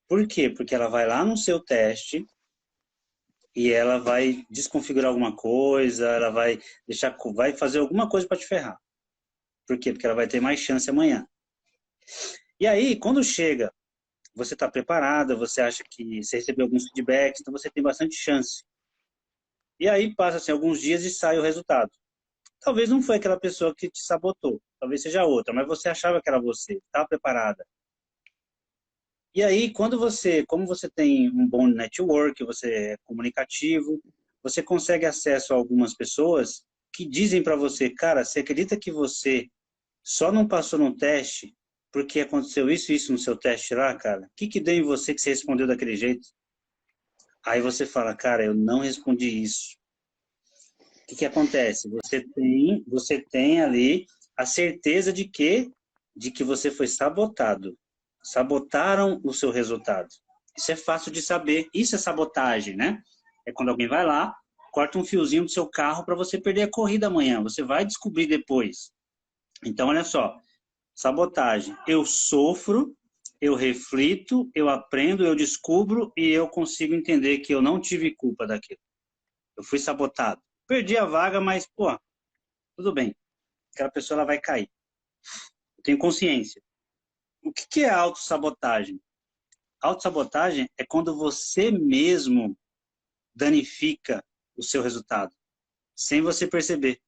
Por quê? Porque ela vai lá no seu teste e ela vai desconfigurar alguma coisa, ela vai fazer alguma coisa para te ferrar. Por quê? Porque ela vai ter mais chance amanhã. E aí, quando chega, você está preparada, você acha que você recebeu alguns feedbacks, então você tem bastante chance. E aí, passa-se alguns dias e sai o resultado. Talvez não foi aquela pessoa que te sabotou, talvez seja outra, mas você achava que era você, estava preparada. E aí, como você tem um bom network, você é comunicativo, você consegue acesso a algumas pessoas que dizem para você, cara, você acredita que você só não passou no teste porque aconteceu isso e isso no seu teste lá, cara? O que deu em você que você respondeu daquele jeito? Aí você fala, cara, eu não respondi isso. O que acontece? Você tem ali a certeza de que você foi sabotado. Sabotaram o seu resultado. Isso é fácil de saber. Isso é sabotagem, né? É quando alguém vai lá, corta um fiozinho do seu carro para você perder a corrida amanhã. Você vai descobrir depois. Então, olha só. Sabotagem. Eu sofro eu reflito, eu aprendo, eu descubro e eu consigo entender que eu não tive culpa daquilo. Eu fui sabotado. Perdi a vaga, mas, pô, tudo bem. Aquela pessoa ela vai cair. Eu tenho consciência. O que é autossabotagem? Autossabotagem é quando você mesmo danifica o seu resultado, sem você perceber,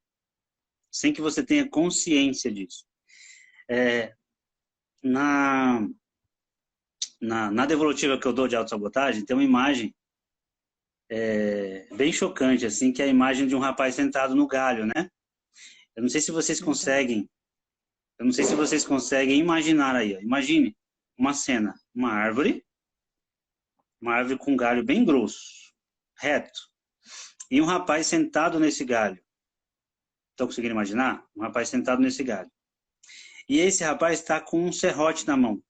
sem que você tenha consciência disso. Na, na devolutiva que eu dou de autossabotagem, tem uma imagem bem chocante, assim, que é a imagem de um rapaz sentado no galho, né? Eu não sei se vocês conseguem, eu não sei se vocês conseguem imaginar aí, ó. Imagine uma cena, uma árvore com um galho bem grosso, reto, e um rapaz sentado nesse galho. Estão conseguindo imaginar? Um rapaz sentado nesse galho. E esse rapaz está com um serrote na mão.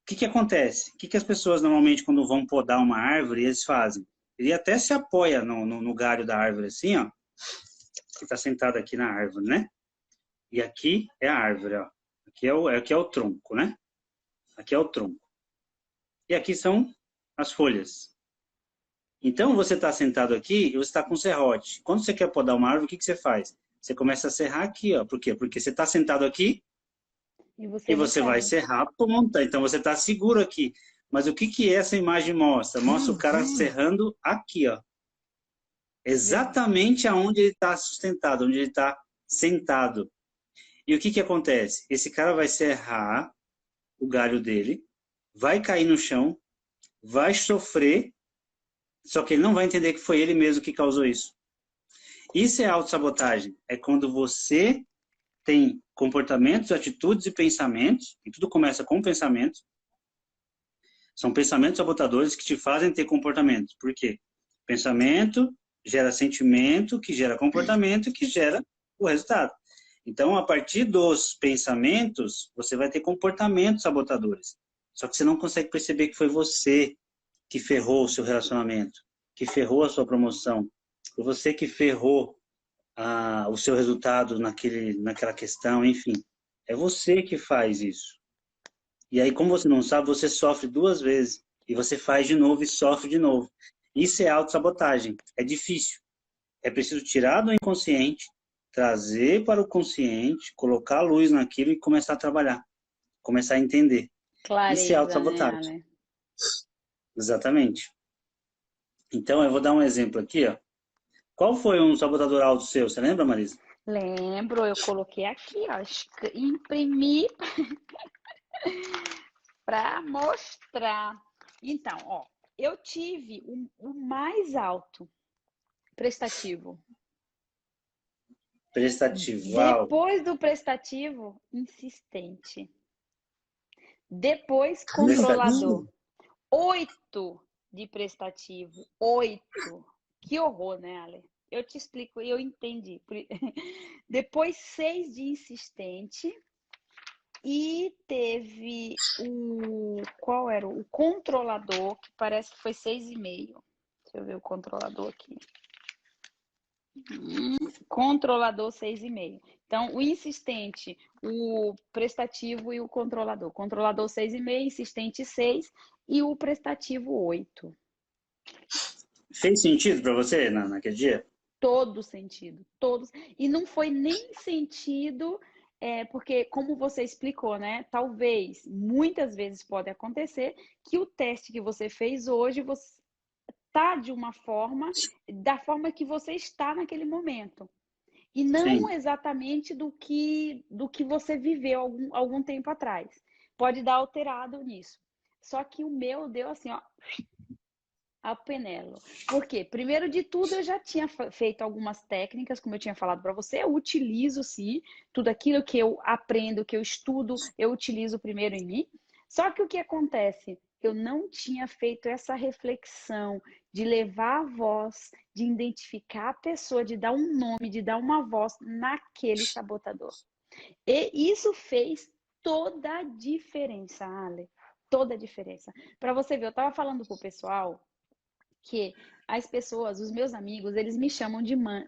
O que acontece? O que as pessoas normalmente, quando vão podar uma árvore, eles fazem? Ele até se apoia no galho da árvore, assim, ó. Ele está sentado aqui na árvore, né? E aqui é a árvore, ó. Aqui é o tronco, né? Aqui é o tronco. E aqui são as folhas. Então, você está sentado aqui e você está com serrote. Quando você quer podar uma árvore, o que você faz? Você começa a serrar aqui, ó. Por quê? Porque você está sentado aqui e você vai serrar para montar. Então, você está seguro aqui. Mas o que essa imagem mostra? Mostra o cara serrando aqui, ó. Exatamente aonde ele está sustentado, onde ele está sentado. E o que acontece? Esse cara vai serrar o galho dele, vai cair no chão, vai sofrer, só que ele não vai entender que foi ele mesmo que causou isso. Isso é autossabotagem. É quando você tem comportamentos, atitudes e pensamentos, e tudo começa com pensamentos. São pensamentos sabotadores que te fazem ter comportamentos. Por quê? Pensamento gera sentimento, que gera comportamento, que gera o resultado. Então, a partir dos pensamentos, você vai ter comportamentos sabotadores. Só que você não consegue perceber que foi você que ferrou o seu relacionamento, que ferrou a sua promoção, foi você que ferrou o seu resultado naquela questão, enfim. É você que faz isso. E aí, como você não sabe, você sofre duas vezes. E você faz de novo e sofre de novo. Isso é autossabotagem. É difícil. É preciso tirar do inconsciente, trazer para o consciente, colocar a luz naquilo e começar a trabalhar. Começar a entender. Isso é Clareza, né, autossabotagem. Ale? Exatamente. Então, eu vou dar um exemplo aqui, ó. Qual foi um sabotador auto seu? Você lembra, Marisa? Lembro, eu coloquei aqui, ó, imprimi para mostrar. Então, ó, eu tive o mais alto prestativo. Prestativo. Uau. Depois do prestativo, insistente. Depois, controlador. 8 de prestativo. 8. Que horror, né, Ale? Eu te explico e eu entendi. Depois, 6 de insistente. E teve qual era? O controlador, que parece que foi 6,5. Deixa eu ver o controlador aqui. Controlador 6,5. Então, o insistente, o prestativo e o controlador. Controlador 6,5, insistente 6 e o prestativo 8. Fez sentido para você naquele dia? Todo sentido, todos. E não foi nem sentido, porque como você explicou, né? Talvez, muitas vezes pode acontecer que o teste que você fez hoje, você tá de uma forma, da forma que você está naquele momento. E não Sim. exatamente do que você viveu algum tempo atrás. Pode dar alterado nisso. Só que o meu deu assim, ó, a penelo. Por quê? Primeiro de tudo, eu já tinha feito algumas técnicas, como eu tinha falado para você, eu utilizo sim, tudo aquilo que eu aprendo, que eu estudo, eu utilizo primeiro em mim. Só que o que acontece? Eu não tinha feito essa reflexão de levar a voz, de identificar a pessoa, de dar um nome, de dar uma voz naquele sabotador. E isso fez toda a diferença, Ale. Toda a diferença. Para você ver, eu estava falando pro pessoal que as pessoas, os meus amigos, eles me chamam de Mãe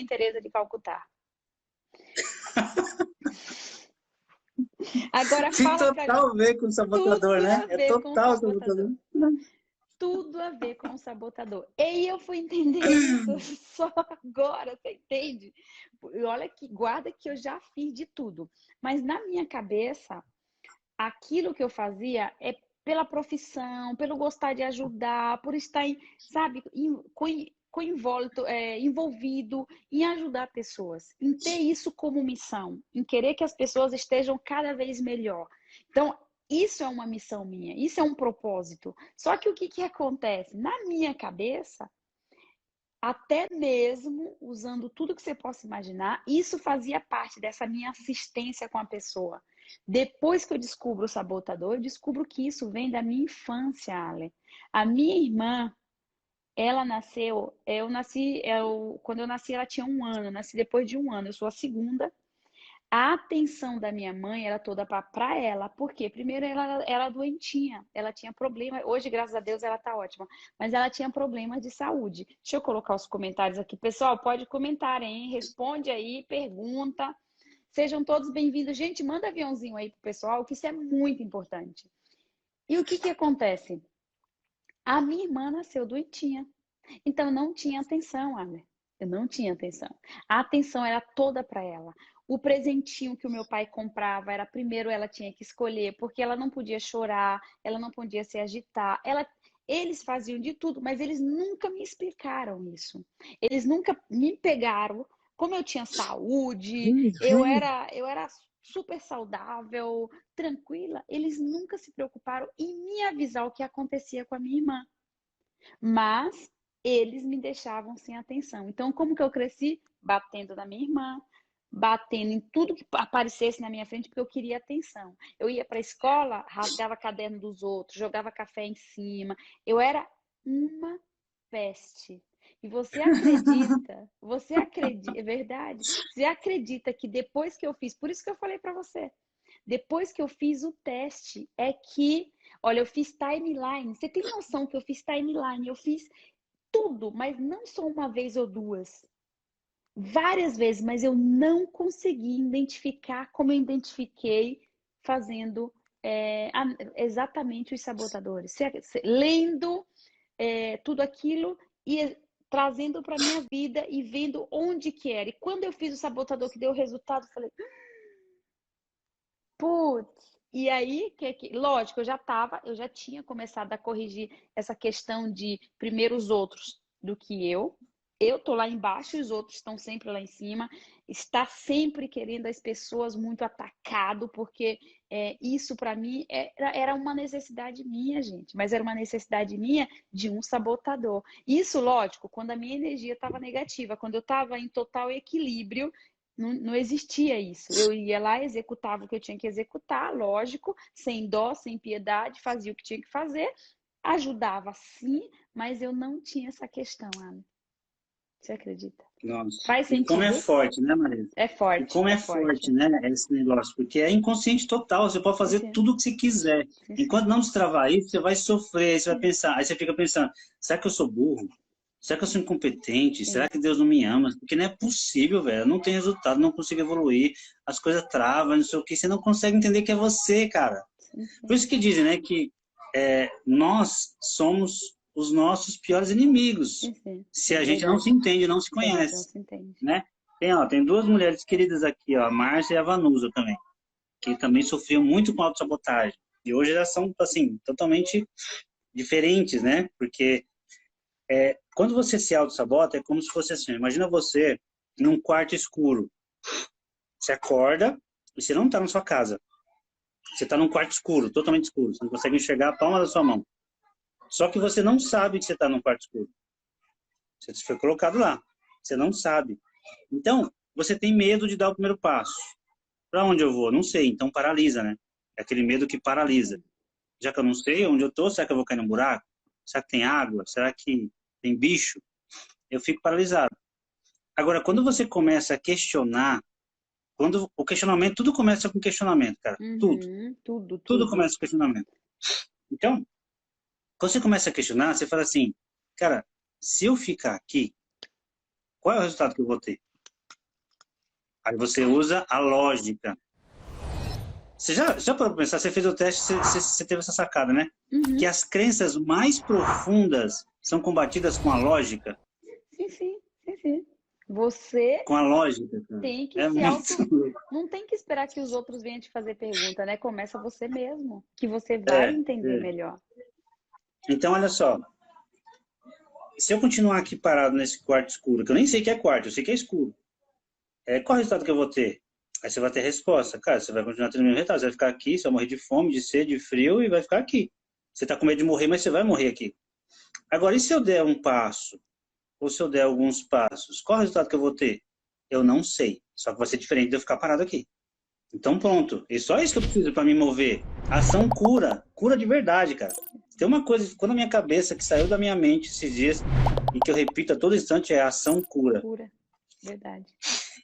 Teresa de Calcutá. Agora Tem fala pra total mim. a ver com o sabotador, Tudo né? a É ver com o total sabotador. sabotador. Tudo a ver com o sabotador. E aí eu fui entender isso só agora, você entende? E olha que guarda que eu já fiz de tudo. Mas na minha cabeça, aquilo que eu fazia é pela profissão, pelo gostar de ajudar, por estar, sabe, envolvido em ajudar pessoas, em ter isso como missão, em querer que as pessoas estejam cada vez melhor. Então, isso é uma missão minha, isso é um propósito. Só que o que que acontece? Na minha cabeça, até mesmo usando tudo que você possa imaginar, isso fazia parte dessa minha assistência com a pessoa. Depois que eu descubro o sabotador, eu descubro que isso vem da minha infância, Ale. A minha irmã, ela nasceu, quando eu nasci ela tinha 1 ano, eu nasci depois de 1 ano, eu sou a segunda. A atenção da minha mãe era toda para ela, porque primeiro ela era doentinha, ela tinha problema, hoje graças a Deus ela tá ótima, mas ela tinha problemas de saúde. Deixa eu colocar os comentários aqui. Pessoal, pode comentar, hein? Responde aí, pergunta. Sejam todos bem-vindos. Gente, manda aviãozinho aí pro pessoal, que isso é muito importante. E o que que acontece? A minha irmã nasceu doentinha. Então não tinha atenção, Amber. Eu não tinha atenção. A atenção era toda para ela. O presentinho que o meu pai comprava era primeiro ela tinha que escolher, porque ela não podia chorar, ela não podia se agitar. Eles faziam de tudo, mas eles nunca me explicaram isso. Eles nunca me pegaram. Como eu tinha saúde, eu era super saudável, tranquila. Eles nunca se preocuparam em me avisar o que acontecia com a minha irmã. Mas eles me deixavam sem atenção. Então, como que eu cresci? Batendo na minha irmã, batendo em tudo que aparecesse na minha frente, porque eu queria atenção. Eu ia para a escola, rasgava caderno dos outros, jogava café em cima. Eu era uma peste. E você acredita, é verdade? Você acredita que depois que eu fiz, por isso que eu falei para você, depois que eu fiz o teste, é que, olha, eu fiz timeline. Você tem noção que eu fiz timeline? Eu fiz tudo, mas não só uma vez ou duas. Várias vezes, mas eu não consegui identificar como eu identifiquei fazendo exatamente os sabotadores. Lendo tudo aquilo e trazendo para minha vida e vendo onde que era. E quando eu fiz o sabotador que deu resultado, eu falei, putz, e aí, lógico, eu já tinha começado a corrigir essa questão de primeiro os outros do que eu. Eu tô lá embaixo e os outros estão sempre lá em cima. Está sempre querendo as pessoas muito atacado, porque isso para mim era uma necessidade minha, gente. Mas era uma necessidade minha de um sabotador. Isso, lógico, quando a minha energia estava negativa, quando eu estava em total equilíbrio, não existia isso. Eu ia lá, executava o que eu tinha que executar, lógico, sem dó, sem piedade, fazia o que tinha que fazer, ajudava sim, mas eu não tinha essa questão, Ana. Você acredita? Nossa. Faz E como é sentido? forte, né, Marisa? É E forte, como é é forte. forte, né, esse negócio? Porque é inconsciente total, você pode Sim, fazer sim, tudo o que você quiser. sim, sim. Enquanto não destravar isso, você vai sofrer, aí você vai Sim, pensar, aí você fica pensando, será que eu sou burro? Será que eu sou incompetente? Será sim, que Deus não me ama? Porque não é possível, velho. Não tem resultado, não consigo evoluir, as coisas travam, não sei o que, você não consegue entender que é você, cara. sim, Por sim. isso que dizem, né, que nós somos os nossos piores inimigos, Sim, sim. se É a gente não verdade. se entende, não se Se a gente não conhece, se entende. né? Tem 2 mulheres queridas aqui, ó, a Márcia e a Vanusa também, que também sofriam muito com autossabotagem. E hoje já são, assim, totalmente diferentes, né? Porque quando você se autossabota, é como se fosse assim, imagina você num quarto escuro. Você acorda e você não está na sua casa. Você está num quarto escuro, totalmente escuro. Você não consegue enxergar a palma da sua mão. Só que você não sabe que você está num quarto escuro. Você foi colocado lá. Você não sabe. Então, você tem medo de dar o primeiro passo. Para onde eu vou? Não sei. Então, paralisa, né? É aquele medo que paralisa. Sim. Já que eu não sei onde eu tô, será que eu vou cair num buraco? Será que tem água? Será que tem bicho? Eu fico paralisado. Agora, quando você começa a questionar, quando o questionamento, tudo começa com questionamento, cara. Tudo. Uhum. Tudo, Tudo tudo. começa com questionamento. Então, quando você começa a questionar, você fala assim, cara, se eu ficar aqui, qual é o resultado que eu vou ter? Aí você usa a lógica. Você já parou pra pensar, você fez o teste, você teve essa sacada, né? Uhum. Que as crenças mais profundas são combatidas com a lógica. Sim, sim, sim, sim. Você Com a lógica, cara. tem que É se muito. auto. Não tem que esperar que os outros venham te fazer pergunta, né? Começa você mesmo, que você vai É, entender é. melhor. Então, olha só. Se eu continuar aqui parado nesse quarto escuro, que eu nem sei que é quarto, eu sei que é escuro, qual o resultado que eu vou ter? Aí você vai ter resposta. Cara, você vai continuar tendo o mesmo resultado. Você vai ficar aqui, você vai morrer de fome, de sede, de frio e vai ficar aqui. Você está com medo de morrer, mas você vai morrer aqui. Agora, e se eu der um passo? Ou se eu der alguns passos? Qual o resultado que eu vou ter? Eu não sei. Só que vai ser diferente de eu ficar parado aqui. Então, pronto. E só isso que eu preciso para me mover. Ação cura. Cura de verdade, cara. Tem uma coisa que ficou na minha cabeça, que saiu da minha mente esses dias, e que eu repito a todo instante, é ação cura. Cura, verdade.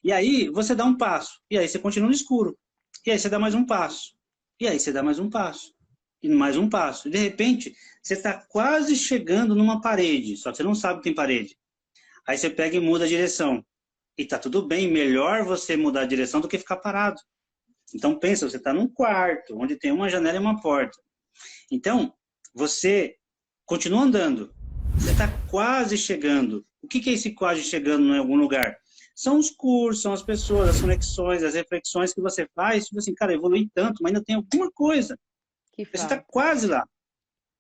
E aí, você dá um passo. E aí, você continua no escuro. E aí, você dá mais um passo. E aí, você dá mais um passo. E mais um passo. E, de repente, você está quase chegando numa parede. Só que você não sabe que tem parede. Aí, você pega e muda a direção. E tá tudo bem. Melhor você mudar a direção do que ficar parado. Então, pensa, você está num quarto, onde tem uma janela e uma porta. Então, você continua andando. Você está quase chegando. O que é esse quase chegando em algum lugar? São os cursos, são as pessoas, as conexões, as reflexões que você faz. Tipo assim, cara, eu evolui tanto, mas ainda tem alguma coisa. Que Você está falta. quase lá.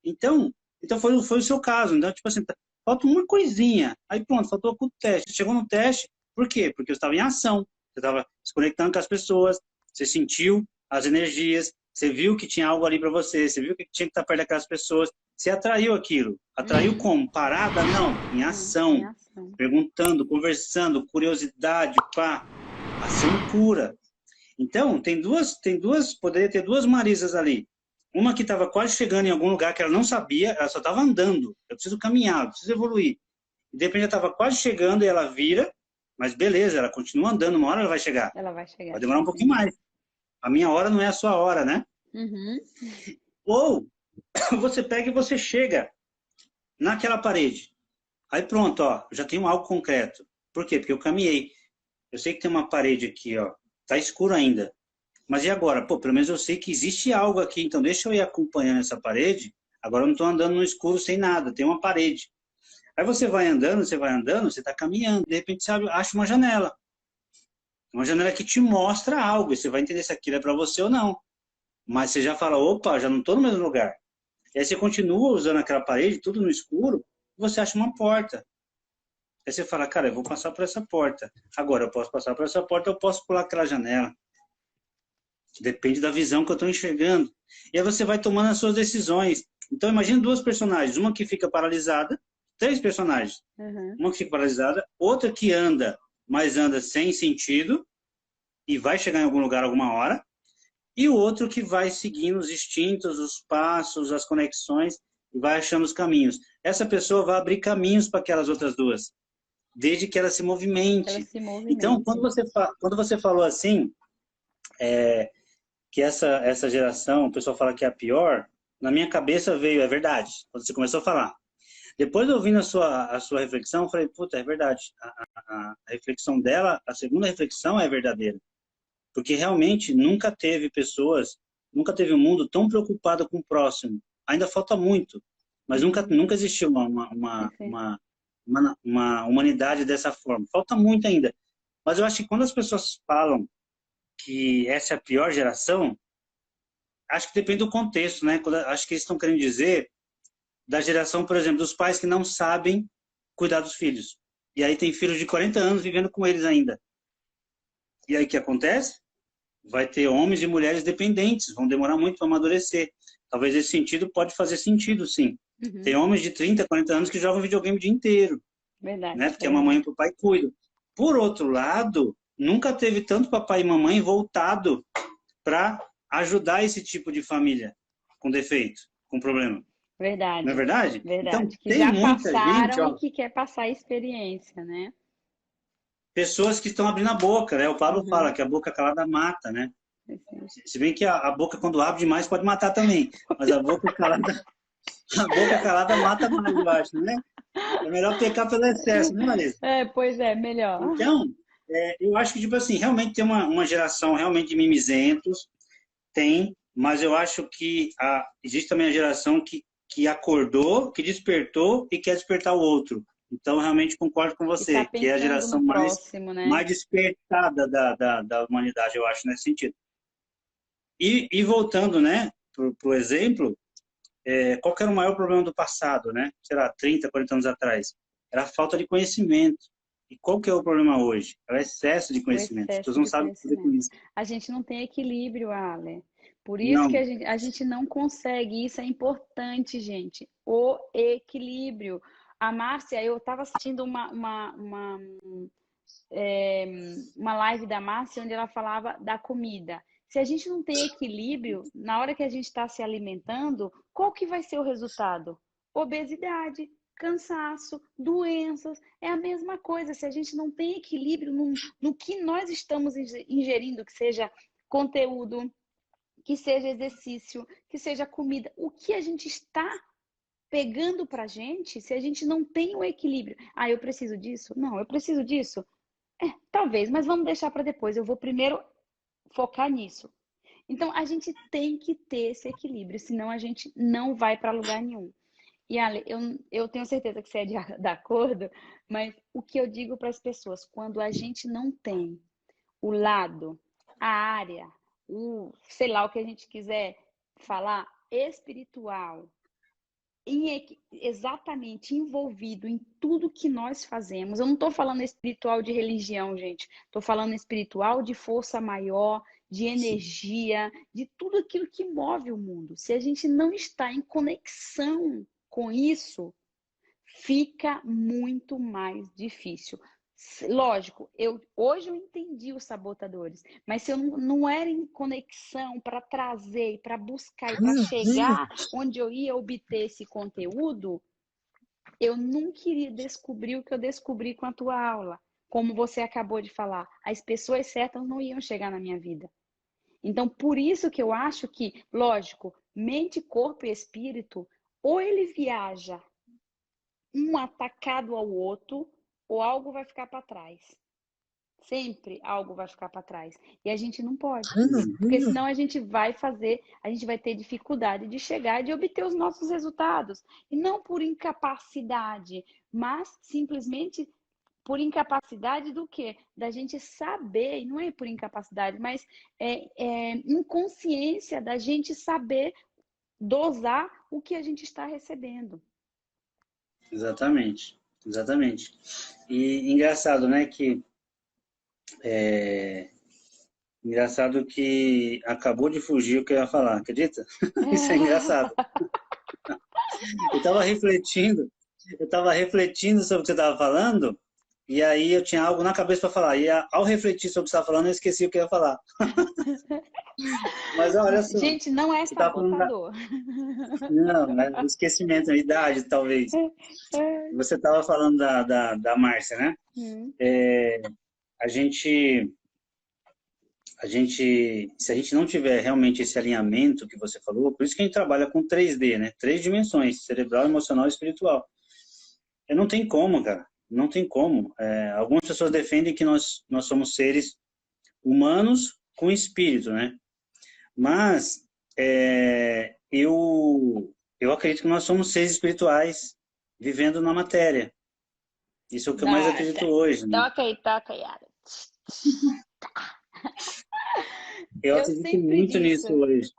Então foi o seu caso. Então, tipo assim, falta uma coisinha. Aí pronto, faltou o teste. Chegou no teste, por quê? Porque eu estava em ação. Você estava se conectando com as pessoas, você sentiu as energias, você viu que tinha algo ali para você, você viu que tinha que estar perto daquelas pessoas, você atraiu aquilo. Atraiu como? Parada? Não, em Em ação. ação. Perguntando, conversando, curiosidade, pá. Ação cura. Então, poderia ter duas Marisas ali. Uma que estava quase chegando em algum lugar que ela não sabia, ela só estava andando. Eu preciso caminhar, eu preciso evoluir. E de repente ela estava quase chegando e ela vira, mas beleza, ela continua andando, uma hora ela vai chegar. Ela vai chegar. Vai demorar um pouquinho mais. A minha hora não é a sua hora, né? Uhum. Ou você pega e você chega naquela parede. Aí pronto, ó, já tenho algo concreto. Por quê? Porque eu caminhei. Eu sei que tem uma parede aqui, ó. Tá escuro ainda. Mas e agora? Pô, pelo menos eu sei que existe algo aqui, então deixa eu ir acompanhando essa parede. Agora eu não estou andando no escuro sem nada, tem uma parede. Aí você vai andando, você está caminhando, de repente você acha uma janela. Uma janela que te mostra algo, e você vai entender se aquilo é para você ou não. Mas você já fala, opa, já não estou no mesmo lugar. E aí você continua usando aquela parede, tudo no escuro, e você acha uma porta. Aí você fala, cara, eu vou passar por essa porta. Agora eu posso passar por essa porta, eu posso pular aquela janela. Depende da visão que eu estou enxergando. E aí você vai tomando as suas decisões. Então, imagine duas personagens. Uma que fica paralisada, três personagens. Uhum. Uma que fica paralisada, outra que anda, mas anda sem sentido e vai chegar em algum lugar alguma hora. E o outro que vai seguindo os instintos, os passos, as conexões e vai achando os caminhos. Essa pessoa vai abrir caminhos para aquelas outras duas, desde que ela se movimente. Ela se Então, movimenta. quando você falou assim, que essa geração, o pessoal fala que é a pior, na minha cabeça veio, é verdade, quando você começou a falar. Depois, ouvindo a sua reflexão, eu falei, puta, é verdade. A reflexão dela, a segunda reflexão é verdadeira. Porque realmente nunca teve um mundo tão preocupado com o próximo. Ainda falta muito, mas nunca existiu uma humanidade dessa forma. Falta muito ainda. Mas eu acho que quando as pessoas falam que essa é a pior geração, acho que depende do contexto, né? Acho que eles estão querendo dizer da geração, por exemplo, dos pais que não sabem cuidar dos filhos. E aí tem filhos de 40 anos vivendo com eles ainda. E aí o que acontece? Vai ter homens e mulheres dependentes, vão demorar muito para amadurecer. Talvez esse sentido pode fazer sentido, sim. Uhum. Tem homens de 30, 40 anos que jogam videogame o dia inteiro. Verdade. Né? Porque a mamãe e o papai cuidam. Por outro lado, nunca teve tanto papai e mamãe voltado para ajudar esse tipo de família com defeito, com problema. Verdade. Não é verdade? Verdade. Então, Que tem já muita passaram gente, ó, e que quer passar a experiência, né? pessoas que estão abrindo a boca, né? O Pablo Uhum. fala que a boca calada mata, né? Sim. Se bem que a boca, quando abre demais, pode matar também. Mas a boca calada mata mais, eu acho, né? É melhor pecar pelo excesso, né, Marisa? Pois é, melhor. Então, eu acho que, tipo assim, realmente tem uma geração realmente de mimizentos, Tem, mas eu acho que existe também a geração que acordou, que despertou e quer despertar o outro. Então, realmente concordo com Que tá você, que é a pensando geração no próximo, né? mais despertada da humanidade, eu acho, nesse sentido. E voltando, né, pro exemplo, qual que era o maior problema do passado, né? Sei lá, 30, 40 anos atrás? Era a falta de conhecimento. E qual que é o problema hoje? É o excesso de O conhecimento. As pessoas excesso não de sabem o que fazer com conhecimento. isso. A gente não tem equilíbrio, Ale. Por isso que Não. a gente não consegue. Isso é importante, gente. O equilíbrio. A Márcia, eu estava assistindo uma live da Márcia onde ela falava da comida. Se a gente não tem equilíbrio, na hora que a gente está se alimentando, qual que vai ser o resultado? Obesidade, cansaço, doenças. É a mesma coisa. Se a gente não tem equilíbrio no que nós estamos ingerindo, que seja conteúdo, que seja exercício, que seja comida, o que a gente está pegando pra gente, se a gente não tem o equilíbrio. Ah, eu preciso disso? Não, eu preciso disso. Talvez, mas vamos deixar para depois. Eu vou primeiro focar nisso. Então, a gente tem que ter esse equilíbrio, senão a gente não vai para lugar nenhum. E, Ale, eu tenho certeza que você é de acordo, mas o que eu digo para as pessoas, quando a gente não tem o lado, a área, sei lá, o que a gente quiser falar, espiritual, exatamente envolvido em tudo que nós fazemos. Eu não estou falando espiritual de religião, gente. Estou falando espiritual de força maior, de energia, de tudo aquilo que move o mundo. Se a gente não está em conexão com isso, fica muito mais difícil. Lógico, hoje eu entendi os sabotadores, mas se eu não era em conexão para trazer, para buscar e para chegar onde eu ia obter esse conteúdo, eu não queria descobrir o que eu descobri com a tua aula. Como você acabou de falar, as pessoas certas não iam chegar na minha vida. Então, por isso que eu acho que, lógico, mente, corpo e espírito, ou ele viaja um atacado ao outro, ou algo vai ficar para trás. Sempre algo vai ficar para trás. E a gente não pode. Porque senão a gente vai ter dificuldade de chegar e de obter os nossos resultados. E não por incapacidade, mas simplesmente por incapacidade do quê? Da gente saber, e não é por incapacidade, mas inconsciência da gente saber dosar o que a gente está recebendo. Exatamente. Exatamente. E engraçado, né, engraçado que acabou de fugir o que eu ia falar, acredita? Isso é engraçado. Eu estava refletindo sobre o que você estava falando, e aí eu tinha algo na cabeça para falar. E ao refletir sobre o que você estava falando, eu esqueci o que eu ia falar. Mas olha só, Gente, não é você estava falando sabotador. Não, é esquecimento, a idade, talvez. Você estava falando da Márcia, né? A gente, se a gente não tiver realmente esse alinhamento que você falou, por isso que a gente trabalha com 3D, né? 3 dimensões, cerebral, emocional e espiritual. Não tem como, cara. Não tem como. Algumas pessoas defendem que nós somos seres humanos com espírito, né? Mas eu acredito que nós somos seres espirituais vivendo na matéria. Isso é o que eu mais acredito hoje, né? Toca aí, Ara. Eu Eu acredito sempre muito nisso disse, hoje.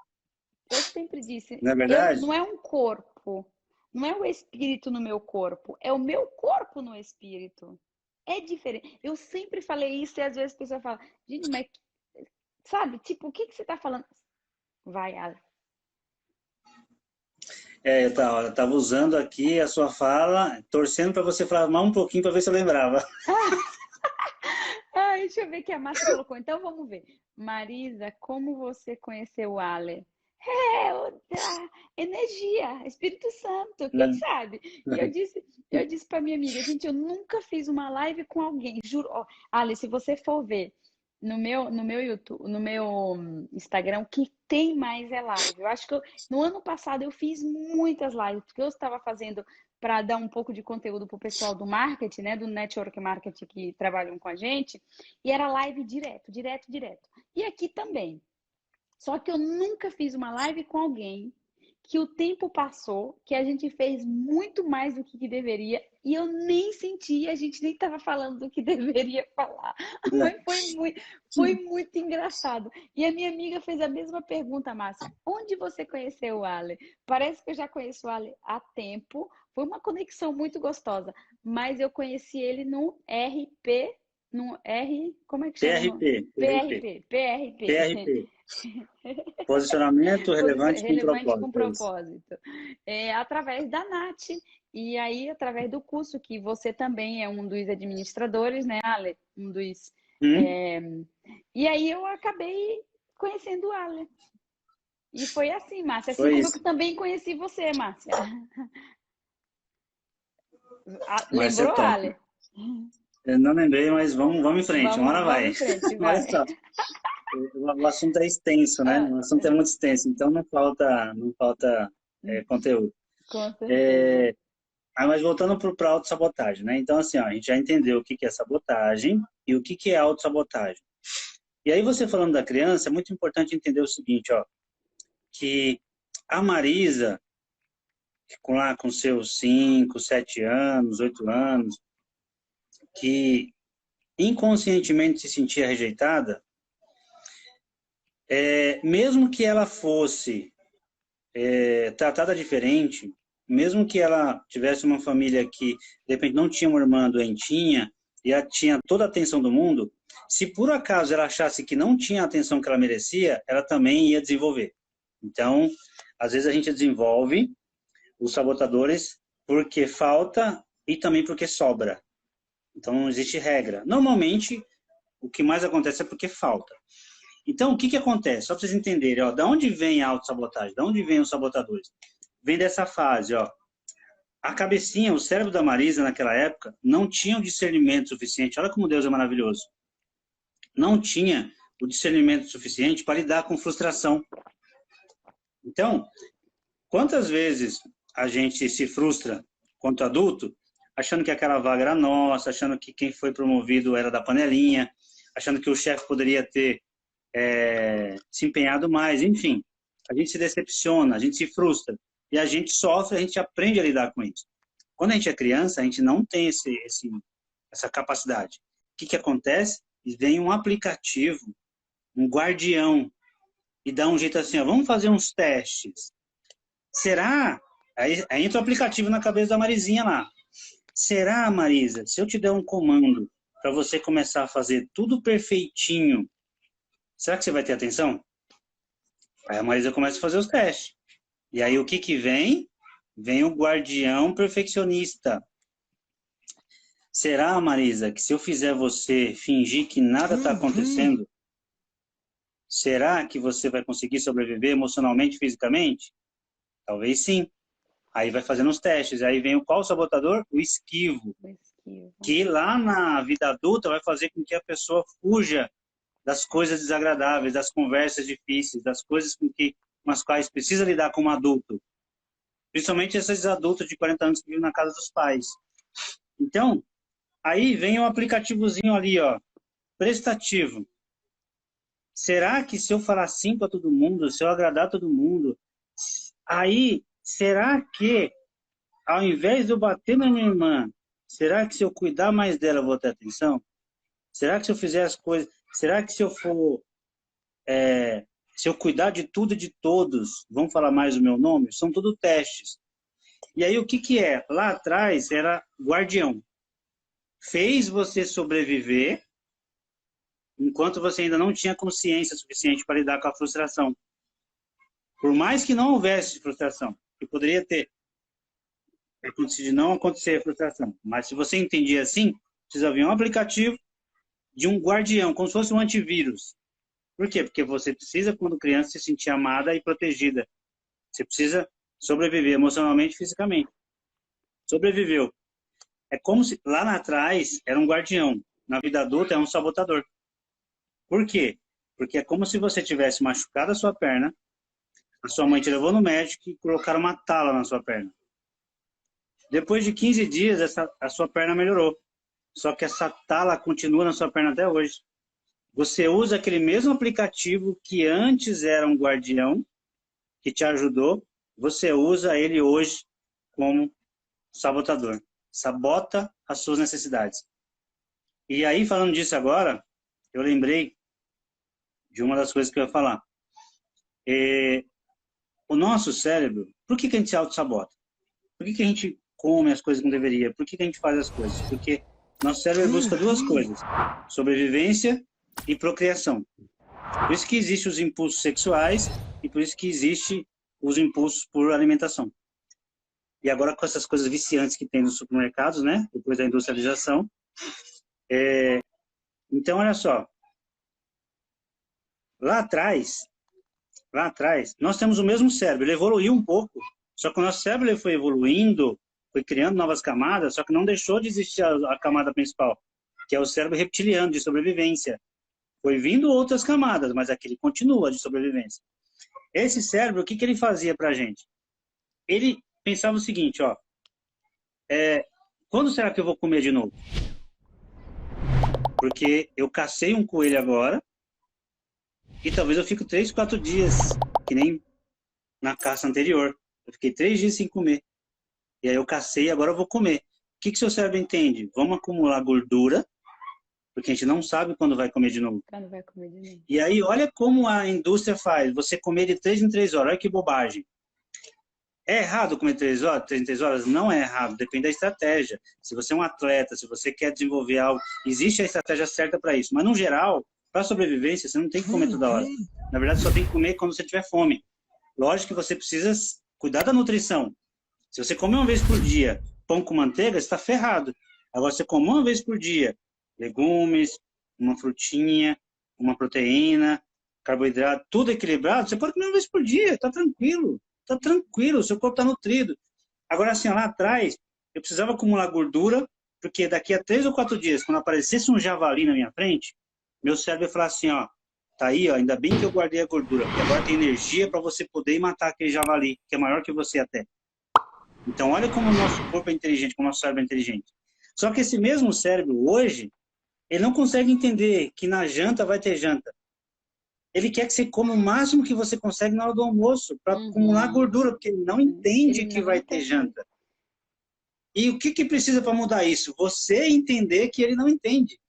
eu sempre disse, Não é verdade? não é um corpo, não é o espírito no meu corpo, é o meu corpo no espírito. É diferente. Eu sempre falei isso e às vezes a pessoa fala, gente, mas sabe, tipo, o que você tá falando? Vai, Ale. Eu estava usando aqui a sua fala, torcendo para você falar mais um pouquinho para ver se eu lembrava. Deixa eu ver o que a Márcia colocou. Então vamos ver. Marisa, como você conheceu o Ale? A energia, Espírito Santo, quem Né? sabe? E eu disse para minha amiga, gente, eu nunca fiz uma live com alguém, juro. Ó, Ale, se você for ver no meu YouTube, no meu Instagram, o que tem mais é live. Eu acho que no ano passado eu fiz muitas lives, porque eu estava fazendo para dar um pouco de conteúdo para o pessoal do marketing, né, do network marketing que trabalham com a gente, e era live direto, direto, direto. E aqui também. Só que eu nunca fiz uma live com alguém que o tempo passou, que a gente fez muito mais do que deveria, e eu nem senti, a gente nem estava falando do que deveria falar. Mas foi muito engraçado. E a minha amiga fez a mesma pergunta, Márcia. Onde você conheceu o Ale? Parece que eu já conheço o Ale há tempo. Foi uma conexão muito gostosa. Mas eu conheci ele no RP, no R, como é que chama? PRP. Posicionamento relevante com Relevante com propósito. É isso. propósito. Através da Nath. E aí, através do curso, que você também é um dos administradores, né, Ale? Um dos. E aí eu acabei conhecendo o Ale. E foi assim, Márcia. Assim como eu também conheci você, Márcia. Lembrou, Ale? Eu não lembrei, mas vamos em frente, uma hora vai. Vamos em frente, vai. Olha só, o assunto é extenso, né? O assunto é muito extenso, então não falta conteúdo. Com certeza. Mas voltando para a autossabotagem, né? Então, assim, ó, a gente já entendeu o que é sabotagem e o que é autossabotagem. E aí, você falando da criança, é muito importante entender o seguinte, ó, que a Marisa, lá com seus 5, 7 anos, 8 anos, que inconscientemente se sentia rejeitada, mesmo que ela fosse tratada diferente, mesmo que ela tivesse uma família que, de repente, não tinha uma irmã doentinha e ela tinha toda a atenção do mundo, se por acaso ela achasse que não tinha a atenção que ela merecia, ela também ia desenvolver. Então, às vezes a gente desenvolve os sabotadores porque falta e também porque sobra. Então, não existe regra. Normalmente, o que mais acontece é porque falta. Então, o que acontece? Só para vocês entenderem, ó, da onde vem a autossabotagem? Da onde vem os sabotadores? Vem dessa fase, ó. A cabecinha, o cérebro da Marisa naquela época não tinha o discernimento suficiente. Olha como Deus é maravilhoso. Não tinha o discernimento suficiente para lidar com frustração. Então, quantas vezes a gente se frustra quanto adulto, achando que aquela vaga era nossa, achando que quem foi promovido era da panelinha, achando que o chefe poderia ter se empenhado mais, enfim. A gente se decepciona, a gente se frustra. E a gente sofre, a gente aprende a lidar com isso. Quando a gente é criança, a gente não tem essa capacidade. O que acontece? Vem um aplicativo, um guardião, e dá um jeito assim, ó, vamos fazer uns testes. Será? Aí entra o aplicativo na cabeça da Marizinha lá. Será, Marisa, se eu te der um comando para você começar a fazer tudo perfeitinho, será que você vai ter atenção? Aí a Marisa começa a fazer os testes. E aí o que vem? Vem o guardião perfeccionista. Será, Marisa, que se eu fizer você fingir que nada está acontecendo, será que você vai conseguir sobreviver emocionalmente, fisicamente? Talvez sim. Aí vai fazendo os testes. Aí vem qual sabotador? O esquivo. Que lá na vida adulta vai fazer com que a pessoa fuja das coisas desagradáveis, das conversas difíceis, das coisas com as quais precisa lidar como adulto. Principalmente esses adultos de 40 anos que vivem na casa dos pais. Então, aí vem um aplicativozinho ali, ó, prestativo. Será que se eu falar sim para todo mundo, se eu agradar todo mundo, aí, será que, ao invés de eu bater na minha irmã, será que se eu cuidar mais dela, eu vou ter atenção? Será que se eu fizer as coisas, será que se eu for, se eu cuidar de tudo e de todos, vão falar mais o meu nome? São tudo testes. E aí o que é? Lá atrás era guardião. Fez você sobreviver enquanto você ainda não tinha consciência suficiente para lidar com a frustração. Por mais que não houvesse frustração, que poderia ter de não acontecer a frustração. Mas se você entendia assim, precisa vir um aplicativo de um guardião, como se fosse um antivírus. Por quê? Porque você precisa, quando criança, se sentir amada e protegida. Você precisa sobreviver emocionalmente e fisicamente. Sobreviveu. É como se lá atrás era um guardião. Na vida adulta é um sabotador. Por quê? Porque é como se você tivesse machucado a sua perna, a sua mãe te levou no médico e colocaram uma tala na sua perna. Depois de 15 dias, a sua perna melhorou. Só que essa tala continua na sua perna até hoje. Você usa aquele mesmo aplicativo que antes era um guardião, que te ajudou, você usa ele hoje como sabotador. Sabota as suas necessidades. E aí, falando disso agora, eu lembrei de uma das coisas que eu ia falar. O nosso cérebro, por que a gente se auto-sabota? Por que a gente come as coisas que não deveria? Por que a gente faz as coisas? Porque nosso cérebro busca duas coisas: sobrevivência e procriação. Por isso que existem os impulsos sexuais e por isso que existem os impulsos por alimentação. E agora com essas coisas viciantes que tem nos supermercados, né? Depois da industrialização. Então, olha só. Lá atrás, nós temos o mesmo cérebro. Ele evoluiu um pouco. Só que o nosso cérebro ele foi evoluindo, foi criando novas camadas, só que não deixou de existir a camada principal, que é o cérebro reptiliano de sobrevivência. Foi vindo outras camadas, mas aquele continua de sobrevivência. Esse cérebro, o que ele fazia pra gente? Ele pensava o seguinte, ó, quando será que eu vou comer de novo? Porque eu cacei um coelho agora e talvez eu fique 3, 4 dias, que nem na caça anterior. Eu fiquei 3 dias sem comer. E aí eu cacei e agora eu vou comer. O que seu cérebro entende? Vamos acumular gordura, porque a gente não sabe quando vai comer de novo. Quando vai comer de novo. E aí, olha como a indústria faz. Você comer de 3 em 3 horas. Olha que bobagem. É errado comer 3 horas? 3 em 3 horas? Não é errado. Depende da estratégia. Se você é um atleta, se você quer desenvolver algo, existe a estratégia certa para isso. Mas, no geral, para sobrevivência, você não tem que comer toda hora. Na verdade, só tem que comer quando você tiver fome. Lógico que você precisa cuidar da nutrição. Se você comer uma vez por dia pão com manteiga, você está ferrado. Agora, você come uma vez por dia legumes, uma frutinha, uma proteína, carboidrato, tudo equilibrado, você pode comer uma vez por dia, tá tranquilo, seu corpo tá nutrido. Agora, assim, lá atrás, eu precisava acumular gordura, porque daqui a 3 ou 4 dias, quando aparecesse um javali na minha frente, meu cérebro ia falar assim, ó, tá aí, ó, ainda bem que eu guardei a gordura, porque agora tem energia para você poder matar aquele javali, que é maior que você até. Então, olha como o nosso corpo é inteligente, como o nosso cérebro é inteligente. Só que esse mesmo cérebro, hoje, ele não consegue entender que na janta vai ter janta. Ele quer que você coma o máximo que você consegue na hora do almoço, para acumular gordura, porque ele não entende que vai ter janta. E o que precisa para mudar isso? Você entender que ele não entende.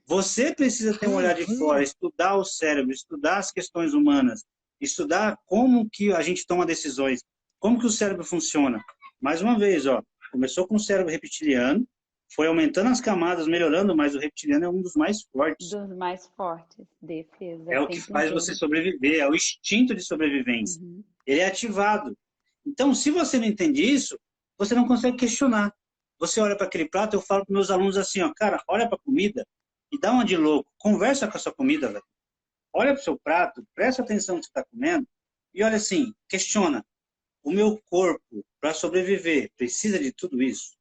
Você precisa ter um olhar de fora, estudar o cérebro, estudar as questões humanas, estudar como que a gente toma decisões, como que o cérebro funciona. Mais uma vez, ó, começou com o cérebro reptiliano, foi aumentando as camadas, melhorando, mas o reptiliano é um dos mais fortes. Dos mais fortes, defesa. É o que faz você sobreviver, é o instinto de sobrevivência. Ele é ativado. Então, se você não entende isso, você não consegue questionar. Você olha para aquele prato, eu falo para meus alunos assim, ó, cara, olha para a comida e dá uma de louco. Conversa com a sua comida, velho. Olha para o seu prato, presta atenção no que você está comendo e olha assim, questiona. O meu corpo, para sobreviver, precisa de tudo isso?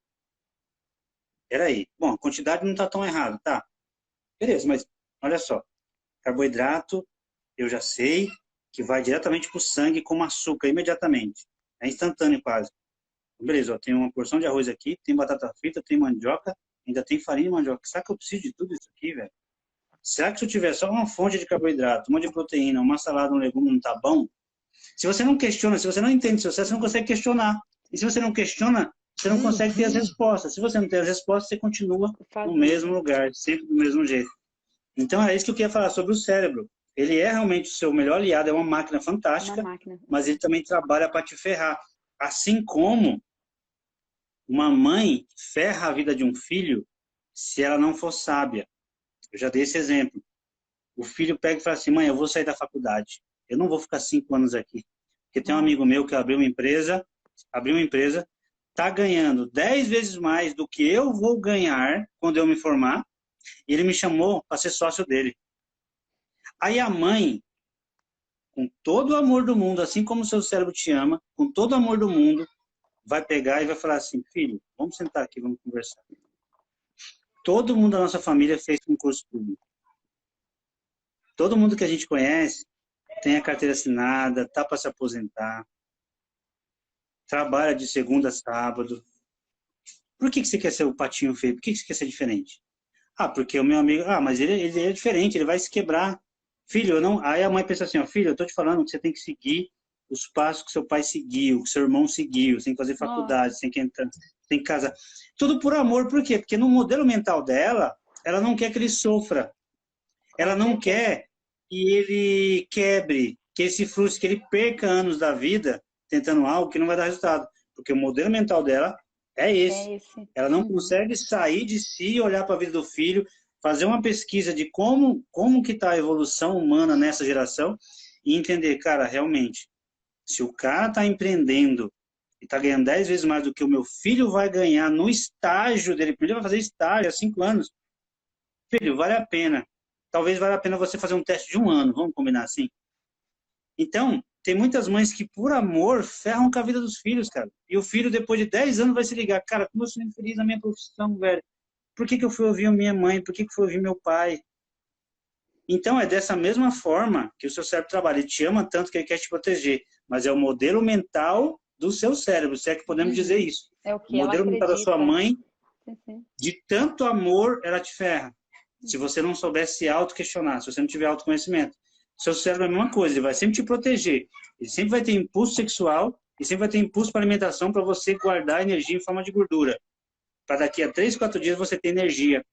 Peraí. Bom, a quantidade não está tão errada, tá? Beleza, mas olha só. Carboidrato, eu já sei que vai diretamente para o sangue como açúcar, imediatamente. É instantâneo quase. Beleza, ó, tem uma porção de arroz aqui, tem batata frita, tem mandioca, ainda tem farinha de mandioca. Será que eu preciso de tudo isso aqui, velho? Será que se eu tiver só uma fonte de carboidrato, uma de proteína, uma salada, um legume, não tá bom? Se você não questiona, se você não entende, se você não consegue questionar. E se você não questiona, você não consegue ter as respostas. Se você não tem as respostas, você continua no mesmo lugar, sempre do mesmo jeito. Então, é isso que eu queria falar sobre o cérebro. Ele é realmente o seu melhor aliado, é uma máquina fantástica, mas ele também trabalha para te ferrar. Assim como uma mãe ferra a vida de um filho se ela não for sábia. Eu já dei esse exemplo. O filho pega e fala assim, mãe, eu vou sair da faculdade. Eu não vou ficar 5 anos aqui. Porque tem um amigo meu que abriu uma empresa, está ganhando 10 vezes mais do que eu vou ganhar quando eu me formar, e ele me chamou para ser sócio dele. Aí a mãe, com todo o amor do mundo, assim como o seu cérebro te ama, com todo o amor do mundo, vai pegar e vai falar assim, filho, vamos sentar aqui, vamos conversar. Todo mundo da nossa família fez concurso público. Todo mundo que a gente conhece tem a carteira assinada, tá para se aposentar, trabalha de segunda a sábado. Por que você quer ser o patinho feio? Por que você quer ser diferente? Ah, porque o meu amigo, mas ele é diferente, ele vai se quebrar. Filho, eu não. Aí a mãe pensa assim, ó, filho, eu tô te falando que você tem que seguir os passos que seu pai seguiu, que seu irmão seguiu, você tem que fazer Nossa, faculdade, você tem que entrar, você tem que casar. Tudo por amor, por quê? Porque no modelo mental dela, ela não quer que ele sofra. com Ela não certeza. quer que ele quebre, que ele se frustre, que ele perca anos da vida tentando algo que não vai dar resultado. Porque o modelo mental dela é esse. É esse. Ela não Uhum. consegue sair de si, olhar para a vida do filho, fazer uma pesquisa de como que está a evolução humana nessa geração e entender, cara, realmente, se o cara está empreendendo e está ganhando 10 vezes mais do que o meu filho vai ganhar no estágio dele, porque ele vai fazer estágio há 5 anos, filho, vale a pena. Talvez valha a pena você fazer um teste de 1 ano, vamos combinar assim? Então, tem muitas mães que, por amor, ferram com a vida dos filhos, cara. E o filho, depois de 10 anos, vai se ligar, cara, como eu sou infeliz na minha profissão, velho. Por que que eu fui ouvir a minha mãe? Por que que fui ouvir meu pai? Então, é dessa mesma forma que o seu cérebro trabalha. Ele te ama tanto que ele quer te proteger. Mas é o modelo mental do seu cérebro, se é que podemos dizer Uhum. isso. É o O que ela modelo mental da sua acredita. mãe, Sim, sim. de tanto amor, ela te ferra. Se você não souber se auto-questionar, se você não tiver autoconhecimento. Seu cérebro é a mesma coisa, ele vai sempre te proteger. Ele sempre vai ter impulso sexual e sempre vai ter impulso para alimentação para você guardar energia em forma de gordura. Para daqui a 3, 4 dias você ter energia.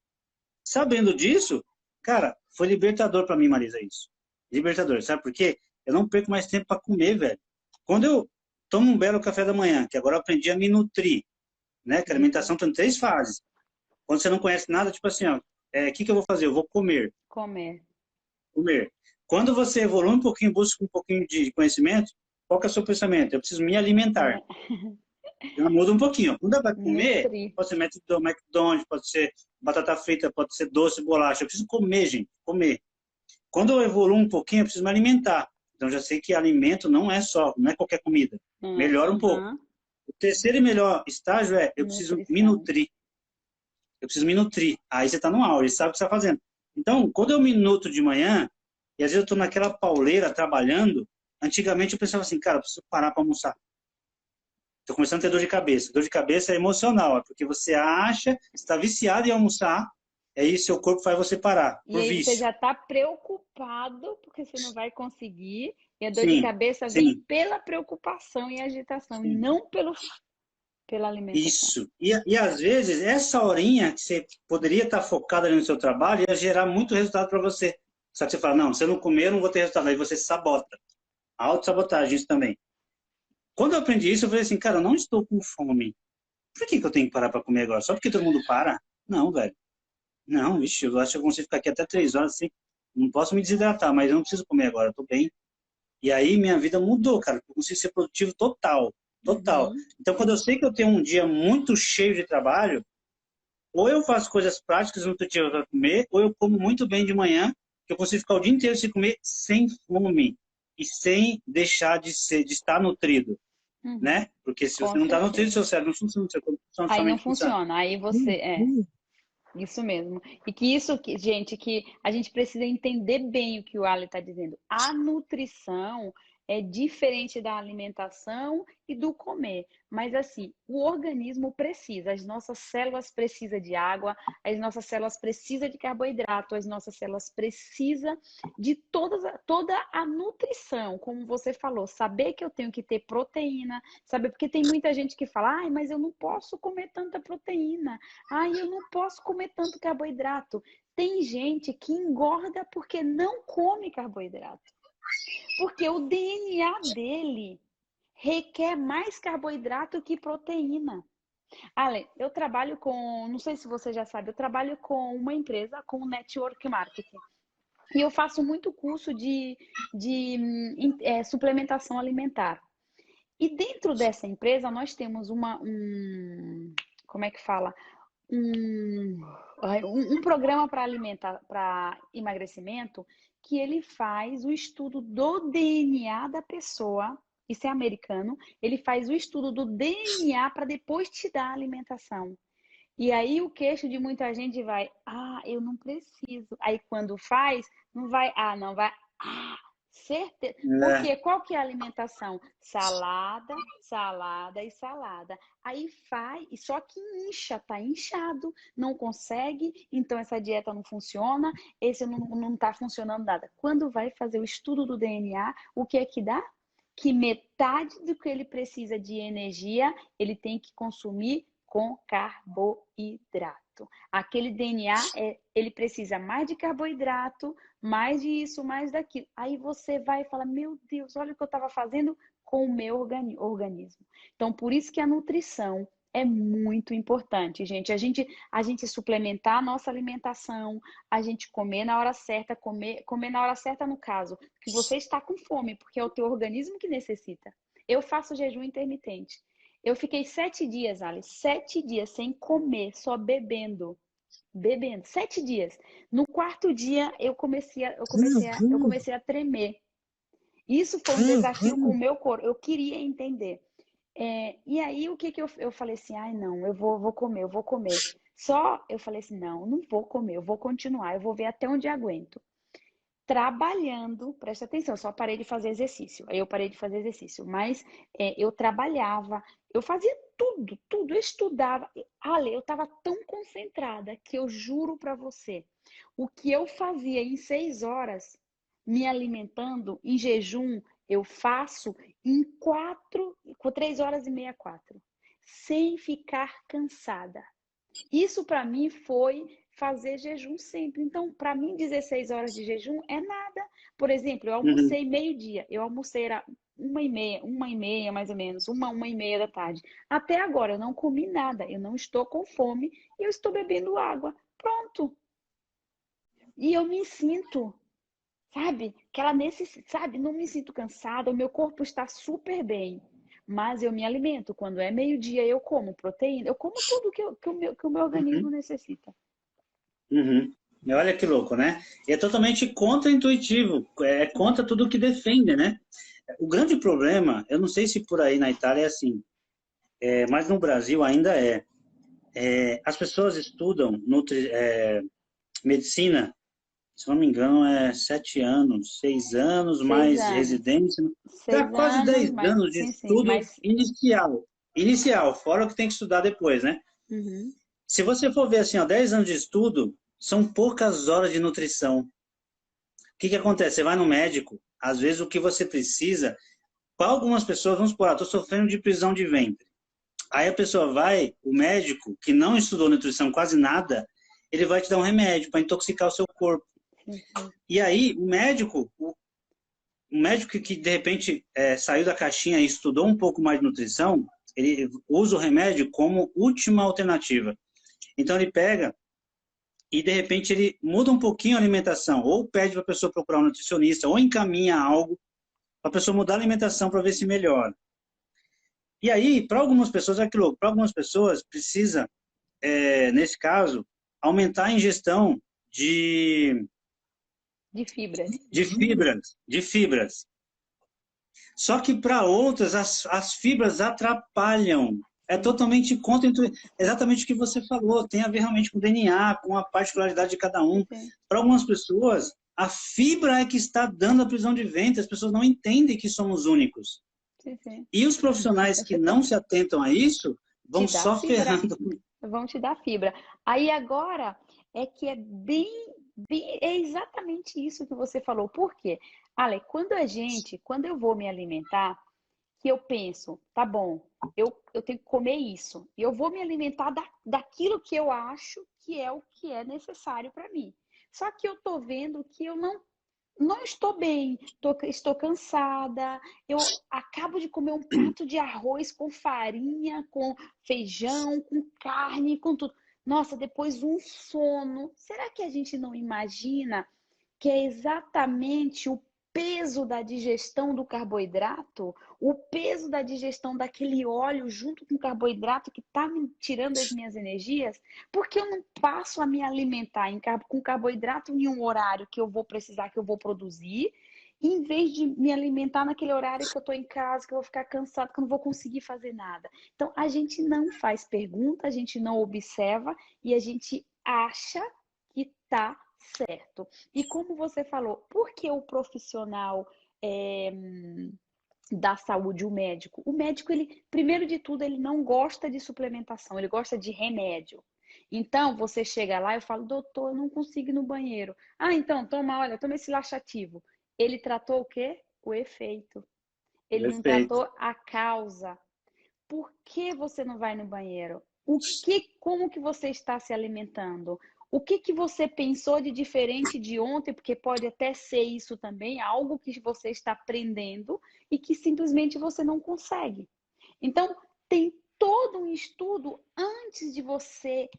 Sabendo disso, cara, foi libertador para mim, Marisa, isso. Libertador, sabe por quê? Eu não perco mais tempo para comer, velho. Quando eu tomo um belo café da manhã, que agora eu aprendi a me nutrir, né? Que a Isso. alimentação tem 3 fases. Quando você não conhece nada, tipo assim, ó, que eu vou fazer? Eu vou comer, Comer. comer. Quando você evolui um pouquinho, busca um pouquinho de conhecimento, qual que é o seu pensamento? Eu preciso me alimentar. Me- Ela muda um pouquinho. Quando ela vai comer, Nutrir. pode ser McDonald's, pode ser batata frita, pode ser doce, bolacha. Eu preciso comer, gente, comer. Quando eu evoluo um pouquinho, eu preciso me alimentar. Então já sei que alimento não é qualquer comida. Melhora um pouco. Aham. O terceiro e melhor estágio é eu preciso me Nutrição. nutrir. Eu preciso me nutrir. Aí você está no auge, sabe o que você está fazendo. Então, quando eu me nutro de manhã, e às vezes eu estou naquela pauleira trabalhando, antigamente eu pensava assim, cara, eu preciso parar para almoçar. Estou começando a ter dor de cabeça. Dor de cabeça é emocional, é porque você acha, está viciado em almoçar, aí seu corpo faz você parar, E por aí você vício. já está preocupado porque você não vai conseguir. E a dor de Sim, cabeça vem sim, pela preocupação e agitação, e sim. não pela alimentação. Isso. E às vezes, essa horinha que você poderia estar focada ali no seu trabalho ia gerar muito resultado para você. Só que você fala, não, se eu não comer, eu não vou ter resultado. Aí você se sabota. A autossabotagem, isso também. Quando eu aprendi isso, eu falei assim, cara, eu não estou com fome. Por que que eu tenho que parar para comer agora? Só porque todo mundo para? Não, velho. Não, vixe, eu acho que eu consigo ficar aqui até 3 horas assim. Não posso me desidratar, mas eu não preciso comer agora, eu tô bem. E aí minha vida mudou, cara. Eu consigo ser produtivo total, total. Uhum. Então, quando eu sei que eu tenho um dia muito cheio de trabalho, ou eu faço coisas práticas nutritivas para comer, ou eu como muito bem de manhã, que eu consigo ficar o dia inteiro sem comer, sem fome e sem deixar de estar nutrido, Uhum. né? Porque se você Com não está nutrido, certeza. seu cérebro não funciona, seu corpo não funciona, sua Aí não mente funciona. funciona. Aí você é. Isso mesmo. E que isso, gente, que a gente precisa entender bem o que o Ali está dizendo. A nutrição é diferente da alimentação e do comer. Mas assim, o organismo precisa, as nossas células precisam de água, as nossas células precisam de carboidrato, as nossas células precisam de toda a nutrição, como você falou, saber que eu tenho que ter proteína, saber, porque tem muita gente que fala, ai, mas eu não posso comer tanta proteína. Ai, eu não posso comer tanto carboidrato. Tem gente que engorda porque não come carboidrato. Porque o DNA dele requer mais carboidrato que proteína. Ale, eu trabalho com, não sei se você já sabe, eu trabalho com uma empresa com network marketing. E eu faço muito curso de suplementação alimentar. E dentro dessa empresa nós temos como é que fala? Um programa para alimentar, para emagrecimento, que ele faz o estudo do DNA da pessoa. Isso é americano. Ele faz o estudo do DNA para depois te dar a alimentação. E aí o queixo de muita gente vai, eu não preciso. Aí quando faz, não vai, não vai, Certeza. É. Porque qual que é a alimentação? Salada, salada e salada. Aí faz, e só que incha, tá inchado, não consegue, então essa dieta não funciona, esse não tá funcionando nada. Quando vai fazer o estudo do DNA, o que é que dá? Que metade do que ele precisa de energia, ele tem que consumir com carboidrato. Aquele DNA, ele precisa mais de carboidrato, mais disso, mais daquilo. Aí você vai e fala, meu Deus, olha o que eu estava fazendo com o meu organismo. Então, por isso que a nutrição é muito importante, gente. A gente suplementar a nossa alimentação, a gente comer na hora certa, comer na hora certa no caso, que você está com fome, porque é o teu organismo que necessita. Eu faço jejum intermitente. Eu fiquei 7 dias, Alice, 7 dias sem comer, só bebendo. Bebendo, 7 dias. No quarto dia, eu comecei a tremer. Isso foi um desafio com o meu corpo. Eu queria entender. E aí, o que eu falei assim? Ai, não, eu vou comer, eu vou comer. Só eu falei assim: não, não vou comer, eu vou continuar, eu vou ver até onde aguento. Trabalhando, presta atenção, eu só parei de fazer exercício. Aí eu parei de fazer exercício, mas eu trabalhava, eu fazia tudo, tudo, eu estudava. Ale, eu estava tão concentrada que eu juro para você, o que eu fazia em 6 horas, me alimentando em jejum, eu faço em 3 horas e meia, 4, sem ficar cansada. Isso para mim foi fazer jejum sempre. Então, para mim, 16 horas de jejum é nada. Por exemplo, eu Uhum. almocei meio-dia. Eu almocei era 1h30 mais ou menos, 1h30 da tarde. Até agora eu não comi nada, eu não estou com fome e eu estou bebendo água. Pronto. E eu me sinto, sabe? Sabe? Não me sinto cansada, o meu corpo está super bem. Mas eu me alimento. Quando é meio-dia, eu como proteína, eu como tudo que o meu organismo Uhum. necessita. Uhum. E olha que louco, né? E é totalmente contra-intuitivo, é contra tudo que defende, né? O grande problema, eu não sei se por aí na Itália é assim, mas no Brasil ainda as pessoas estudam medicina, se não me engano, 7 anos, 6 anos, Seis mais anos. residência, dá Seis quase anos, 10 mas anos de sim, sim. estudo Mas. inicial. Inicial, fora o que tem que estudar depois, né? Uhum. Se você for ver assim, ó, 10 anos de estudo, são poucas horas de nutrição. O que que acontece? Você vai no médico, às vezes o que você precisa, para algumas pessoas, vamos supor, estou sofrendo de prisão de ventre. Aí a pessoa vai, o médico, que não estudou nutrição quase nada, ele vai te dar um remédio para intoxicar o seu corpo. Sim, sim. E aí o médico que de repente saiu da caixinha e estudou um pouco mais de nutrição, ele usa o remédio como última alternativa. Então ele pega e de repente ele muda um pouquinho a alimentação, ou pede para a pessoa procurar um nutricionista, ou encaminha algo para a pessoa mudar a alimentação para ver se melhora. E aí, para algumas pessoas, é aquilo, para algumas pessoas precisa, nesse caso, aumentar a ingestão de, De fibras. de fibras. Só que para outras, as fibras atrapalham. É Sim, totalmente contra exatamente o que você falou. Tem a ver realmente com o DNA, com a particularidade de cada um. sim, Para algumas pessoas, a fibra é que está dando a prisão de ventre. As pessoas não entendem que somos únicos. sim, sim. E os profissionais que não se atentam a isso Te vão dá só fibra. ferrando. Vão te dar fibra. Aí agora é que é é exatamente isso que você falou. Por quê? Ale, quando eu vou me alimentar, que eu penso, tá bom, eu tenho que comer isso. E eu vou me alimentar daquilo que eu acho que é necessário para mim. Só que eu tô vendo que eu não estou bem, estou cansada. Eu acabo de comer um prato de arroz com farinha, com feijão, com carne, com tudo. Nossa, depois um sono. Será que a gente não imagina que é exatamente o peso da digestão do carboidrato, o peso da digestão daquele óleo junto com o carboidrato que está me tirando as minhas energias, porque eu não passo a me alimentar com carboidrato em um horário que eu vou precisar, que eu vou produzir, em vez de me alimentar naquele horário que eu estou em casa, que eu vou ficar cansado, que eu não vou conseguir fazer nada. Então, a gente não faz pergunta, a gente não observa e a gente acha que está Certo. E como você falou, por que o profissional da saúde, o médico, ele, primeiro de tudo, ele não gosta de suplementação, ele gosta de remédio. Então, você chega lá e fala, doutor, eu não consigo ir no banheiro. Ah, então, toma, olha, toma esse laxativo. Ele tratou o quê? O efeito. Ele não Perfeito. tratou a causa. Por que você não vai no banheiro? Como que você está se alimentando? O que você pensou de diferente de ontem? Porque pode até ser isso também, algo que você está aprendendo e que simplesmente você não consegue. Então, tem todo um estudo antes de você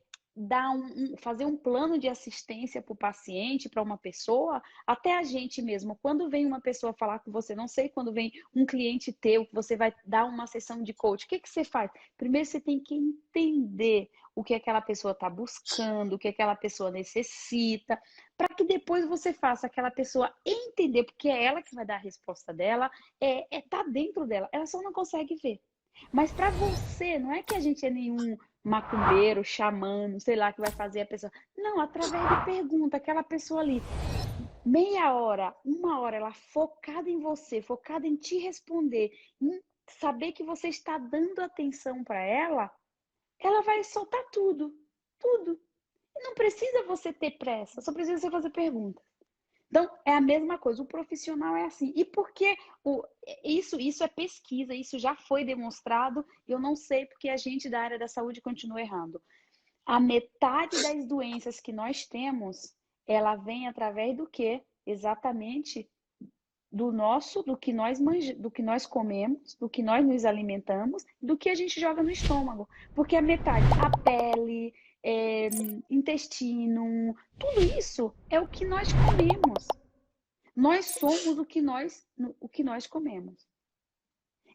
fazer um plano de assistência para o paciente, para uma pessoa, até a gente mesmo. Quando vem uma pessoa falar com você, não sei, quando vem um cliente teu, que você vai dar uma sessão de coach, o que você faz? Primeiro você tem que entender o que aquela pessoa está buscando, o que aquela pessoa necessita, para que depois você faça aquela pessoa entender, porque é ela que vai dar a resposta dela, tá dentro dela, ela só não consegue ver. Mas para você, não é que a gente é nenhum macumbeiro, xamã, sei lá, que vai fazer a pessoa. Não, através de pergunta, aquela pessoa ali, meia hora, uma hora, ela focada em você, focada em te responder, em saber que você está dando atenção para ela vai soltar tudo, tudo. E não precisa você ter pressa, só precisa você fazer perguntas. Então, é a mesma coisa, o profissional é assim. E por que isso é pesquisa, isso já foi demonstrado, eu não sei porque a gente da área da saúde continua errando. A metade das doenças que nós temos, ela vem através do quê? Exatamente do que nós comemos, do que nós nos alimentamos, do que a gente joga no estômago. Porque a metade, a pele, intestino, tudo isso é o que nós comemos. Nós somos o que nós comemos.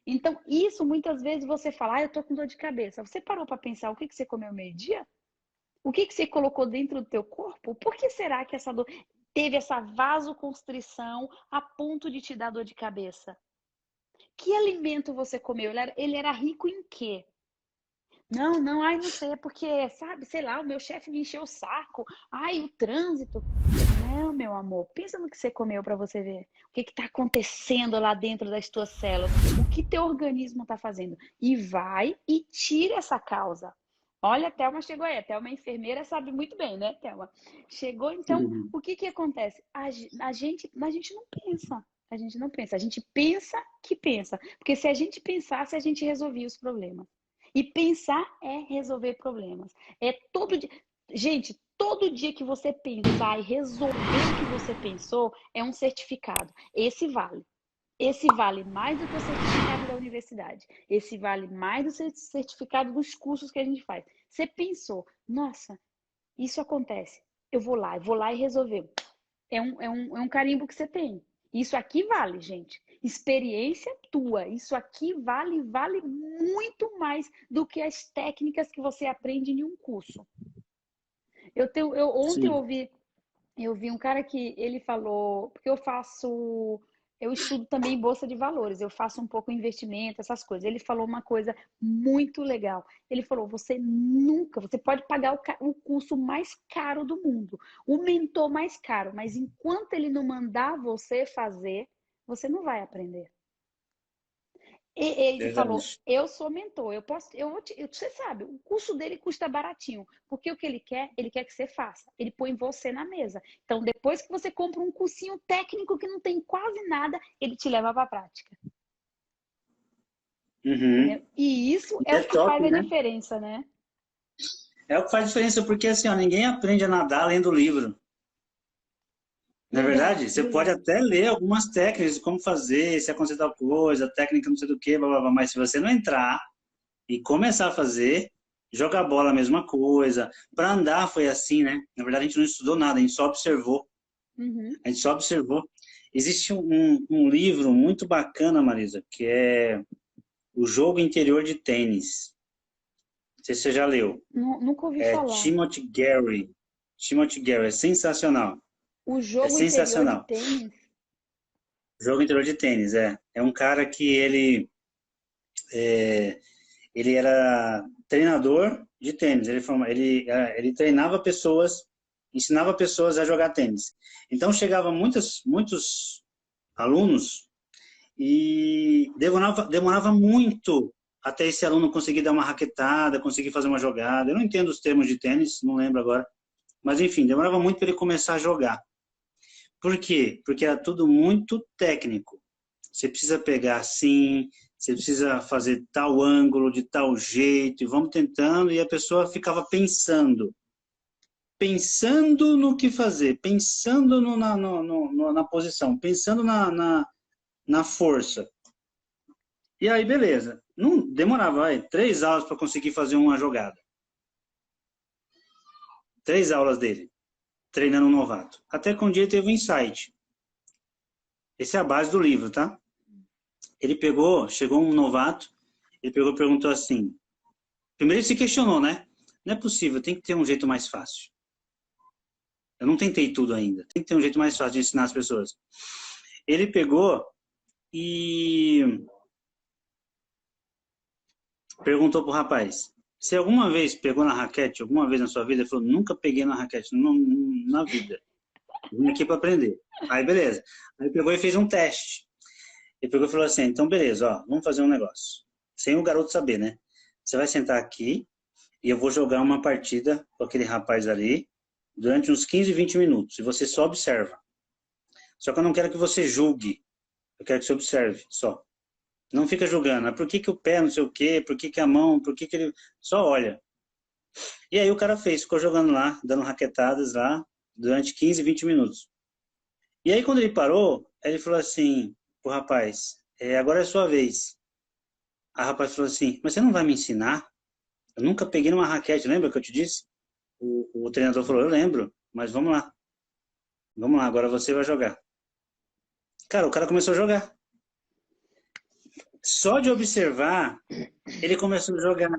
Então, isso muitas vezes você fala, eu tô com dor de cabeça. Você parou para pensar o que você comeu meio-dia? O que você colocou dentro do teu corpo? Por que será que essa dor teve essa vasoconstrição a ponto de te dar dor de cabeça? Que alimento você comeu? Ele era rico em quê? Não, ai, não sei, é porque, sabe, sei lá, o meu chefe me encheu o saco. Ai, o trânsito. Não, meu amor, pensa no que você comeu para você ver. O que está acontecendo lá dentro das tuas células? O que teu organismo está fazendo? E vai e tira essa causa. Olha, a Thelma chegou aí. A Thelma é enfermeira, sabe muito bem, né, Thelma? Chegou, então, Uhum. o que acontece? A gente não pensa. A gente não pensa. A gente pensa que pensa. Porque se a gente pensasse, a gente resolvia os problemas. E pensar é resolver problemas. É todo dia. Gente, todo dia que você pensar e resolver o que você pensou é um certificado. Esse vale. Esse vale mais do que o certificado da universidade. Esse vale mais do certificado dos cursos que a gente faz. Você pensou, nossa, isso acontece. Eu vou lá e resolver. É um carimbo que você tem. Isso aqui vale, gente. Experiência tua. Isso aqui vale muito mais do que as técnicas que você aprende em um curso. Ontem Sim. eu vi um cara que ele falou, porque eu estudo também bolsa de valores, eu faço um pouco investimento, essas coisas. Ele falou uma coisa muito legal. Ele falou: você pode pagar o curso mais caro do mundo, o mentor mais caro, mas enquanto ele não mandar você fazer, você não vai aprender. Ele falou, Verdade. eu sou mentor, você sabe, o curso dele custa baratinho, porque o que ele quer que você faça, ele põe você na mesa. Então, depois que você compra um cursinho técnico que não tem quase nada, ele te leva para a prática, Uhum. entendeu? E isso E é é o que top, faz a né? diferença, né? É o que faz diferença, porque assim, ó, ninguém aprende a nadar lendo livro. Não é Verdade, verdade? Você pode verdade. até ler algumas técnicas de como fazer, se acontecer tal coisa, técnica não sei do que, blá, blá, blá, mas se você não entrar e começar a fazer, jogar bola a mesma coisa. Para andar foi assim, né? Na verdade, a gente não estudou nada, a gente só observou. Uhum. A gente só observou. Existe um livro muito bacana, Marisa, que é O Jogo Interior de Tênis. Não sei se você já leu. Nunca ouvi É falar. Timothy Gary. Timothy Gary, é sensacional. O É jogo interior de sensacional. tênis. Jogo interior de tênis, é. É um cara que ele era treinador de tênis. Ele treinava pessoas ensinava pessoas a jogar tênis. Então chegava muitos alunos e demorava muito até esse aluno conseguir dar uma raquetada, conseguir fazer uma jogada. Eu não entendo os termos de tênis, não lembro agora. Mas enfim, demorava muito para ele começar a jogar. Por quê? Porque era tudo muito técnico. Você precisa pegar assim, você precisa fazer tal ângulo, de tal jeito, e vamos tentando, e a pessoa ficava pensando no que fazer, pensando na posição, pensando na força. E aí, beleza. Não demorava, 3 aulas para conseguir fazer uma jogada. 3 aulas dele, treinando um novato. Até que um dia teve um insight. Essa é a base do livro, tá? Ele chegou um novato, ele pegou e perguntou assim. Primeiro ele se questionou, né? Não é possível, tem que ter um jeito mais fácil. Eu não tentei tudo ainda. Tem que ter um jeito mais fácil de ensinar as pessoas. Ele pegou e perguntou pro rapaz, você alguma vez pegou na raquete, alguma vez na sua vida? Ele falou, nunca peguei na raquete, na vida. Vim aqui para aprender. Aí, beleza. Aí pegou e fez um teste. Ele pegou e falou assim, então beleza, ó, vamos fazer um negócio. Sem o garoto saber, né? Você vai sentar aqui e eu vou jogar uma partida com aquele rapaz ali durante uns 15, 20 minutos. E você só observa. Só que eu não quero que você julgue. Eu quero que você observe, só. Não fica julgando. Por que o pé não sei o quê? Por que a mão? Por que ele... Só olha. E aí o cara ficou jogando lá, dando raquetadas lá, durante 15, 20 minutos. E aí quando ele parou, ele falou assim pro rapaz, agora é a sua vez. A rapaz falou assim, mas você não vai me ensinar? Eu nunca peguei numa raquete, lembra que eu te disse? O treinador falou, eu lembro, mas vamos lá. Vamos lá, agora você vai jogar. Cara, o cara começou a jogar. Só de observar, ele começou a jogar.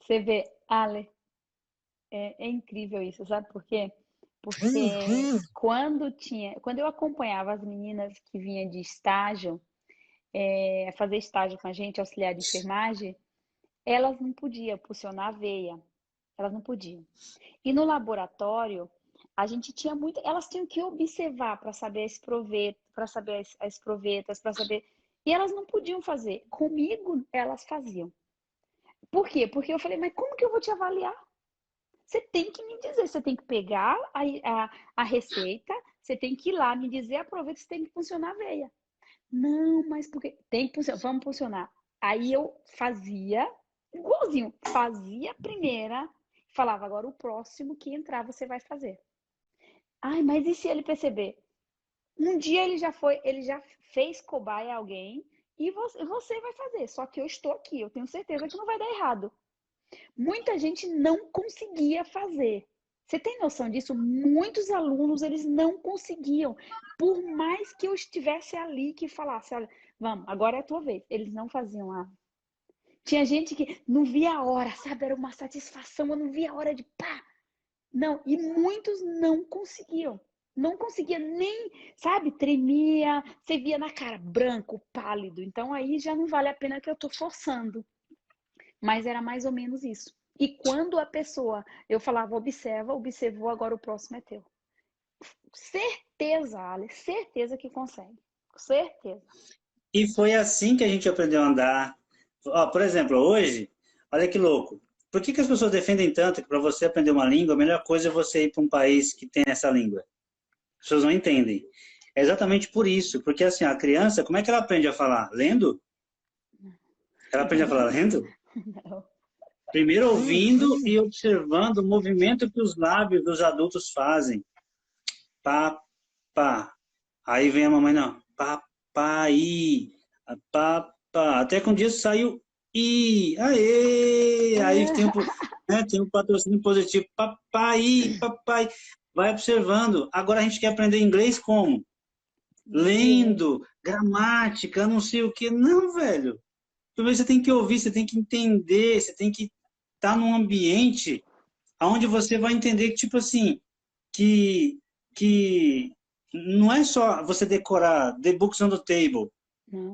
Você vê, Ale, é incrível isso, sabe por quê? Porque quando eu acompanhava as meninas que vinham de estágio, fazer estágio com a gente, auxiliar de enfermagem, elas não podiam pulsionar a veia, elas não podiam. E no laboratório, a gente tinha muito, elas tinham que observar para saber as provetas, para saber as provetas, para saber, e elas não podiam fazer. Comigo, elas faziam. Por quê? Porque eu falei, mas como que eu vou te avaliar? Você tem que me dizer, você tem que pegar a receita, você tem que ir lá me dizer, aproveita, você tem que funcionar a veia. Não, mas porque tem que funcionar, vamos funcionar. Aí eu fazia, igualzinho, fazia a primeira, falava, agora o próximo que entrar você vai fazer. Ai, mas e se ele perceber? Um dia ele já fez cobaia a alguém e você vai fazer, só que eu estou aqui, eu tenho certeza que não vai dar errado. Muita gente não conseguia fazer. Você tem noção disso? Muitos alunos, eles não conseguiam. Por mais que eu estivesse ali, que falasse, olha, vamos, agora é a tua vez. Eles não faziam a... Tinha gente que não via a hora, sabe? Era uma satisfação, eu não via a hora de pá. Não, e muitos não conseguiam. Não conseguia nem, sabe? Tremia, você via na cara, branco, pálido. Então aí já não vale a pena que eu tô forçando. Mas era mais ou menos isso. E quando a pessoa, eu falava, observou, agora o próximo é teu. Certeza, Alex, certeza que consegue. Certeza. E foi assim que a gente aprendeu a andar. Ó, por exemplo, hoje, olha que louco. Por que as pessoas defendem tanto que para você aprender uma língua, a melhor coisa é você ir para um país que tem essa língua? As pessoas não entendem. É exatamente por isso. Porque assim, a criança, como é que ela aprende a falar? Lendo? Ela aprende a falar lendo? Não. Primeiro ouvindo e observando o movimento que os lábios dos adultos fazem. Pá, pá. Aí vem a mamãe, não. Pá, pá, i. Pá, pá. Até que um dia saiu i. Aê! Aí tem um patrocínio positivo. Papai, papai. Vai observando. Agora a gente quer aprender inglês como? Lendo, gramática, não sei o quê. Não, velho. Primeiro você tem que ouvir, você tem que entender, você tem que estar num ambiente onde você vai entender que, tipo assim, que não é só você decorar the books on the table.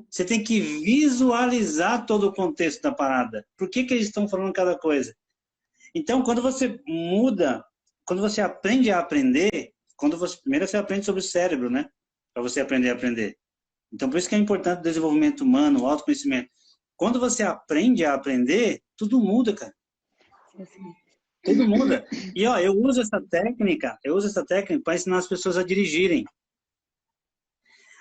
Você tem que visualizar todo o contexto da parada. Por que eles estão falando cada coisa? Então, quando você muda quando você aprende a aprender, primeiro você aprende sobre o cérebro, né? Para você aprender a aprender. Então, por isso que é importante o desenvolvimento humano, o autoconhecimento. Quando você aprende a aprender, tudo muda, cara. Tudo muda. E, ó, eu uso essa técnica para ensinar as pessoas a dirigirem.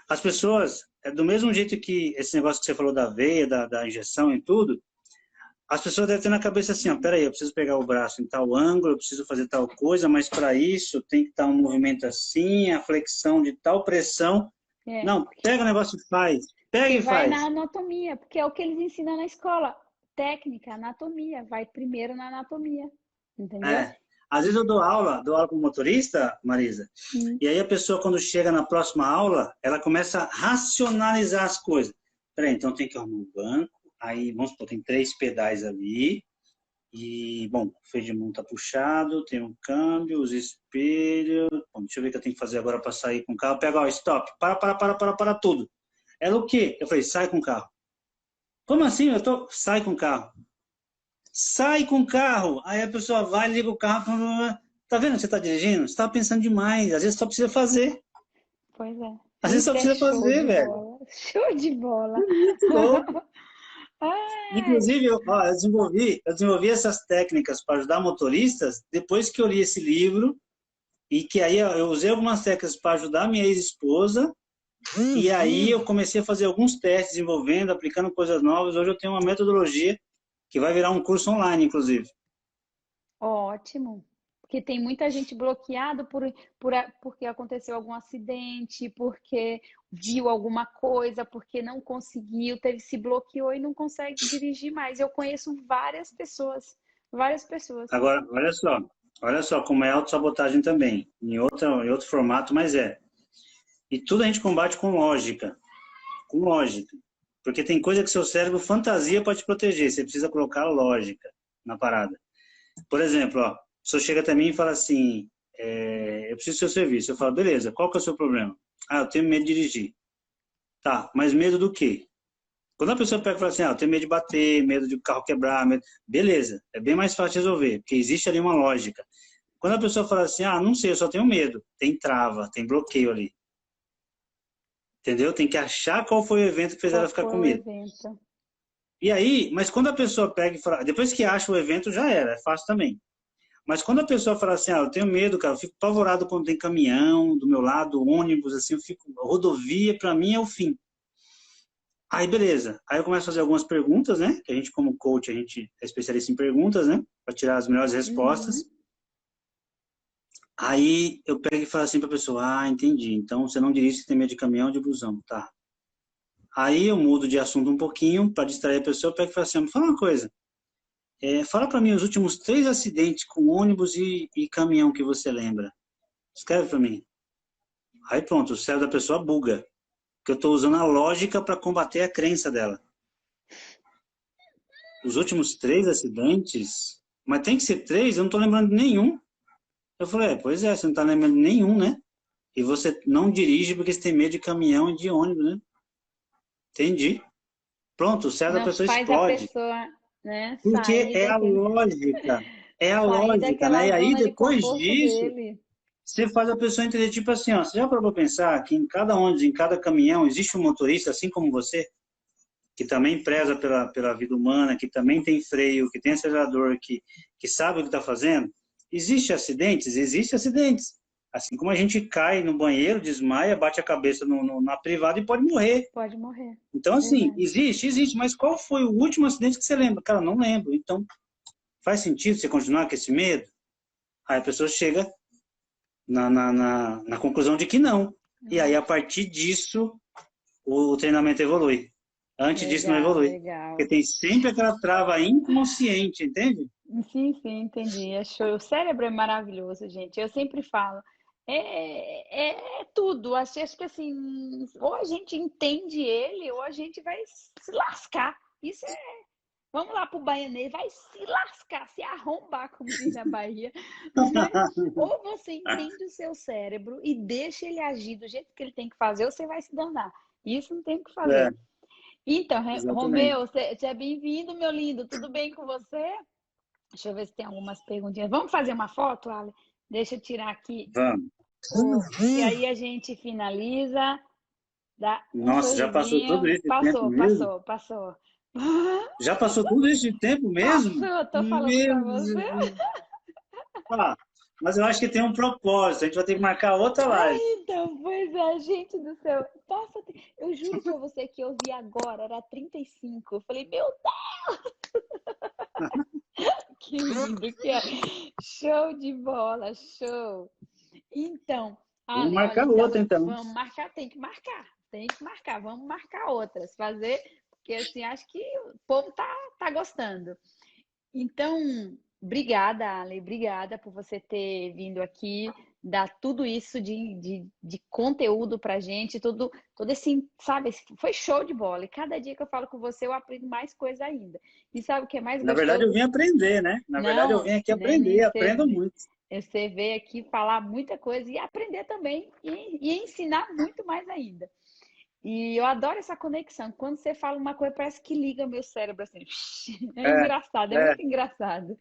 As pessoas, do mesmo jeito que esse negócio que você falou da veia, da injeção e tudo, as pessoas devem ter na cabeça assim, ó, peraí, eu preciso pegar o braço em tal ângulo, eu preciso fazer tal coisa, mas para isso tem que estar um movimento assim, a flexão de tal pressão. Não, pega o negócio e faz. Pega e vai faz. na anatomia, porque é o que eles ensinam na escola. Técnica, anatomia. Vai primeiro na anatomia. Entendeu? Às vezes eu dou aula para o motorista, Marisa, e aí a pessoa, quando chega na próxima aula, ela começa a racionalizar as coisas. Peraí, então tem que arrumar um banco, aí, vamos supor, tem 3 pedais ali, e, bom, o freio de mão tá puxado, tem um câmbio, os espelhos, bom, deixa eu ver o que eu tenho que fazer agora para sair com o carro. Pega, ó, stop, para tudo. Ela o quê? Eu falei, sai com o carro. Como assim? Sai com o carro. Sai com o carro. Aí a pessoa vai, liga o carro. Tá vendo que você tá dirigindo? Você tá pensando demais. Às vezes só precisa fazer. Pois é. Às vezes só precisa fazer, velho. Show de bola. Inclusive, eu desenvolvi essas técnicas para ajudar motoristas depois que eu li esse livro e que aí eu usei algumas técnicas para ajudar minha ex-esposa e aí eu comecei a fazer alguns testes desenvolvendo, aplicando coisas novas. Hoje eu tenho uma metodologia que vai virar um curso online, inclusive. Ótimo. Porque tem muita gente bloqueada porque aconteceu algum acidente, porque viu alguma coisa, porque não conseguiu, se bloqueou e não consegue dirigir mais. Eu conheço várias pessoas. Agora, olha só como é autossabotagem também, em outro formato, mas é. E tudo a gente combate com lógica. Com lógica. Porque tem coisa que seu cérebro fantasia para te proteger. Você precisa colocar lógica na parada. Por exemplo, ó, a pessoa chega até mim e fala assim, eu preciso do seu serviço. Eu falo, beleza, qual que é o seu problema? Ah, eu tenho medo de dirigir. Tá, mas medo do quê? Quando a pessoa pega e fala assim, eu tenho medo de bater, medo de o carro quebrar, beleza, é bem mais fácil de resolver, porque existe ali uma lógica. Quando a pessoa fala assim, não sei, eu só tenho medo, tem trava, tem bloqueio ali. Entendeu? Tem que achar qual foi o evento que fez ela ficar com medo. E aí, mas quando a pessoa pega e fala, depois que acha o evento, já era, é fácil também. Mas quando a pessoa fala assim, eu tenho medo, cara, eu fico apavorado quando tem caminhão do meu lado, ônibus, assim, rodovia, pra mim é o fim. Aí, beleza. Aí eu começo a fazer algumas perguntas, né? Que a gente, como coach, a gente é especialista em perguntas, né? Pra tirar as melhores respostas. Aí eu pego e falo assim pra pessoa, entendi. Então você não dirige, você tem medo de caminhão ou de busão, tá? Aí eu mudo de assunto um pouquinho para distrair a pessoa, eu pego e falo assim, me fala uma coisa. Fala para mim os últimos 3 acidentes com ônibus e caminhão que você lembra. Escreve para mim. Aí pronto, o cérebro da pessoa buga. Porque eu estou usando a lógica para combater a crença dela. Os últimos 3 acidentes? Mas tem que ser 3? Eu não estou lembrando de nenhum. Eu falei, pois é, você não está lembrando de nenhum, né? E você não dirige porque você tem medo de caminhão e de ônibus, né? Entendi. Pronto, o cérebro da pessoa explode. Né? Porque é a lógica. É a lógica, né? E aí, depois disso, você faz a pessoa entender, tipo assim, ó, você já parou para pensar que em cada ônibus, em cada caminhão, existe um motorista, assim como você, que também preza pela vida humana, que também tem freio, que tem acelerador, que sabe o que está fazendo? Existem acidentes? Existem acidentes. Assim como a gente cai no banheiro, desmaia, bate a cabeça na privada e pode morrer. Pode morrer. Então, assim, existe. Mas qual foi o último acidente que você lembra? Cara, não lembro. Então, faz sentido você continuar com esse medo? Aí a pessoa chega na conclusão de que não. E aí, a partir disso, o treinamento evolui. Antes disso, não evolui. Legal. Porque tem sempre aquela trava inconsciente, entende? Sim, entendi. É show. O cérebro é maravilhoso, gente. Eu sempre falo. É tudo. Acho que assim, ou a gente entende ele, ou a gente vai se lascar. Isso é. Vamos lá pro baianês, vai se lascar, se arrombar, como diz na Bahia. Né? Ou você entende o seu cérebro e deixa ele agir do jeito que ele tem que fazer, ou você vai se danar. Isso não tem o que fazer. Então, Romeu, você é bem-vindo, meu lindo. Tudo bem com você? Deixa eu ver se tem algumas perguntinhas. Vamos fazer uma foto, Ale? Deixa eu tirar aqui. Vamos. E aí a gente finaliza. Dá um Nossa, já passou sorrisinho. todo esse tempo mesmo? Passou. Já passou todo esse tempo mesmo? Passou, tô falando pra Meu você. Jesus. Ah, mas eu acho que tem um propósito. A gente vai ter que marcar outra live. Então, pois é, gente do céu. Passa, eu juro pra você que eu vi agora, era 35. Eu falei, meu Deus! Que lindo que é. Show de bola, show. Então, Vamos Ale, olha, marcar outra, então. vamos marcar, tem que marcar, vamos marcar outras, fazer, porque assim, acho que o povo tá gostando. Então, obrigada, Ale, obrigada por você ter vindo aqui, dar tudo isso de conteúdo pra gente, todo esse, sabe, foi show de bola. E cada dia que eu falo com você, eu aprendo mais coisa ainda. E sabe o que é mais Na verdade, gostoso? eu vim aprender, né? Na verdade, eu Não, vim aqui aprender, nem aprendo muito. você veio aqui falar muita coisa e aprender também e ensinar muito mais ainda. E eu adoro essa conexão. Quando você fala uma coisa, parece que liga meu cérebro assim. É engraçado, é É, muito engraçado.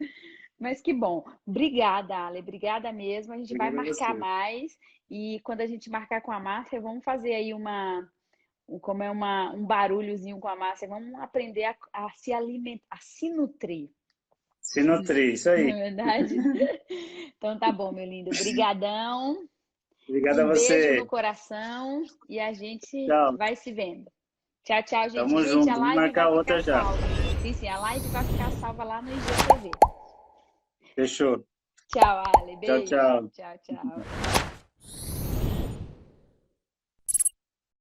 Mas que bom. Obrigada, Ale. Obrigada mesmo. A gente vai obrigado a marcar você. mais. E quando a gente marcar com a Márcia, vamos fazer aí como é um barulhozinho com a Márcia. Vamos aprender a se alimentar, a se nutrir. Se nutrir, isso Não é aí. verdade? Então tá bom, meu lindo. Brigadão. Obrigado a Um beijo você. no coração e a gente Tchau. vai se vendo. Tchau, tchau, gente. Tamo Gente, a junto. Vamos live vai marcar ficar outra já. salva. Sim, sim, a live vai ficar salva lá no IGTV. Fechou. Tchau, Ale. Tchau, Beijo. tchau. Tchau, tchau.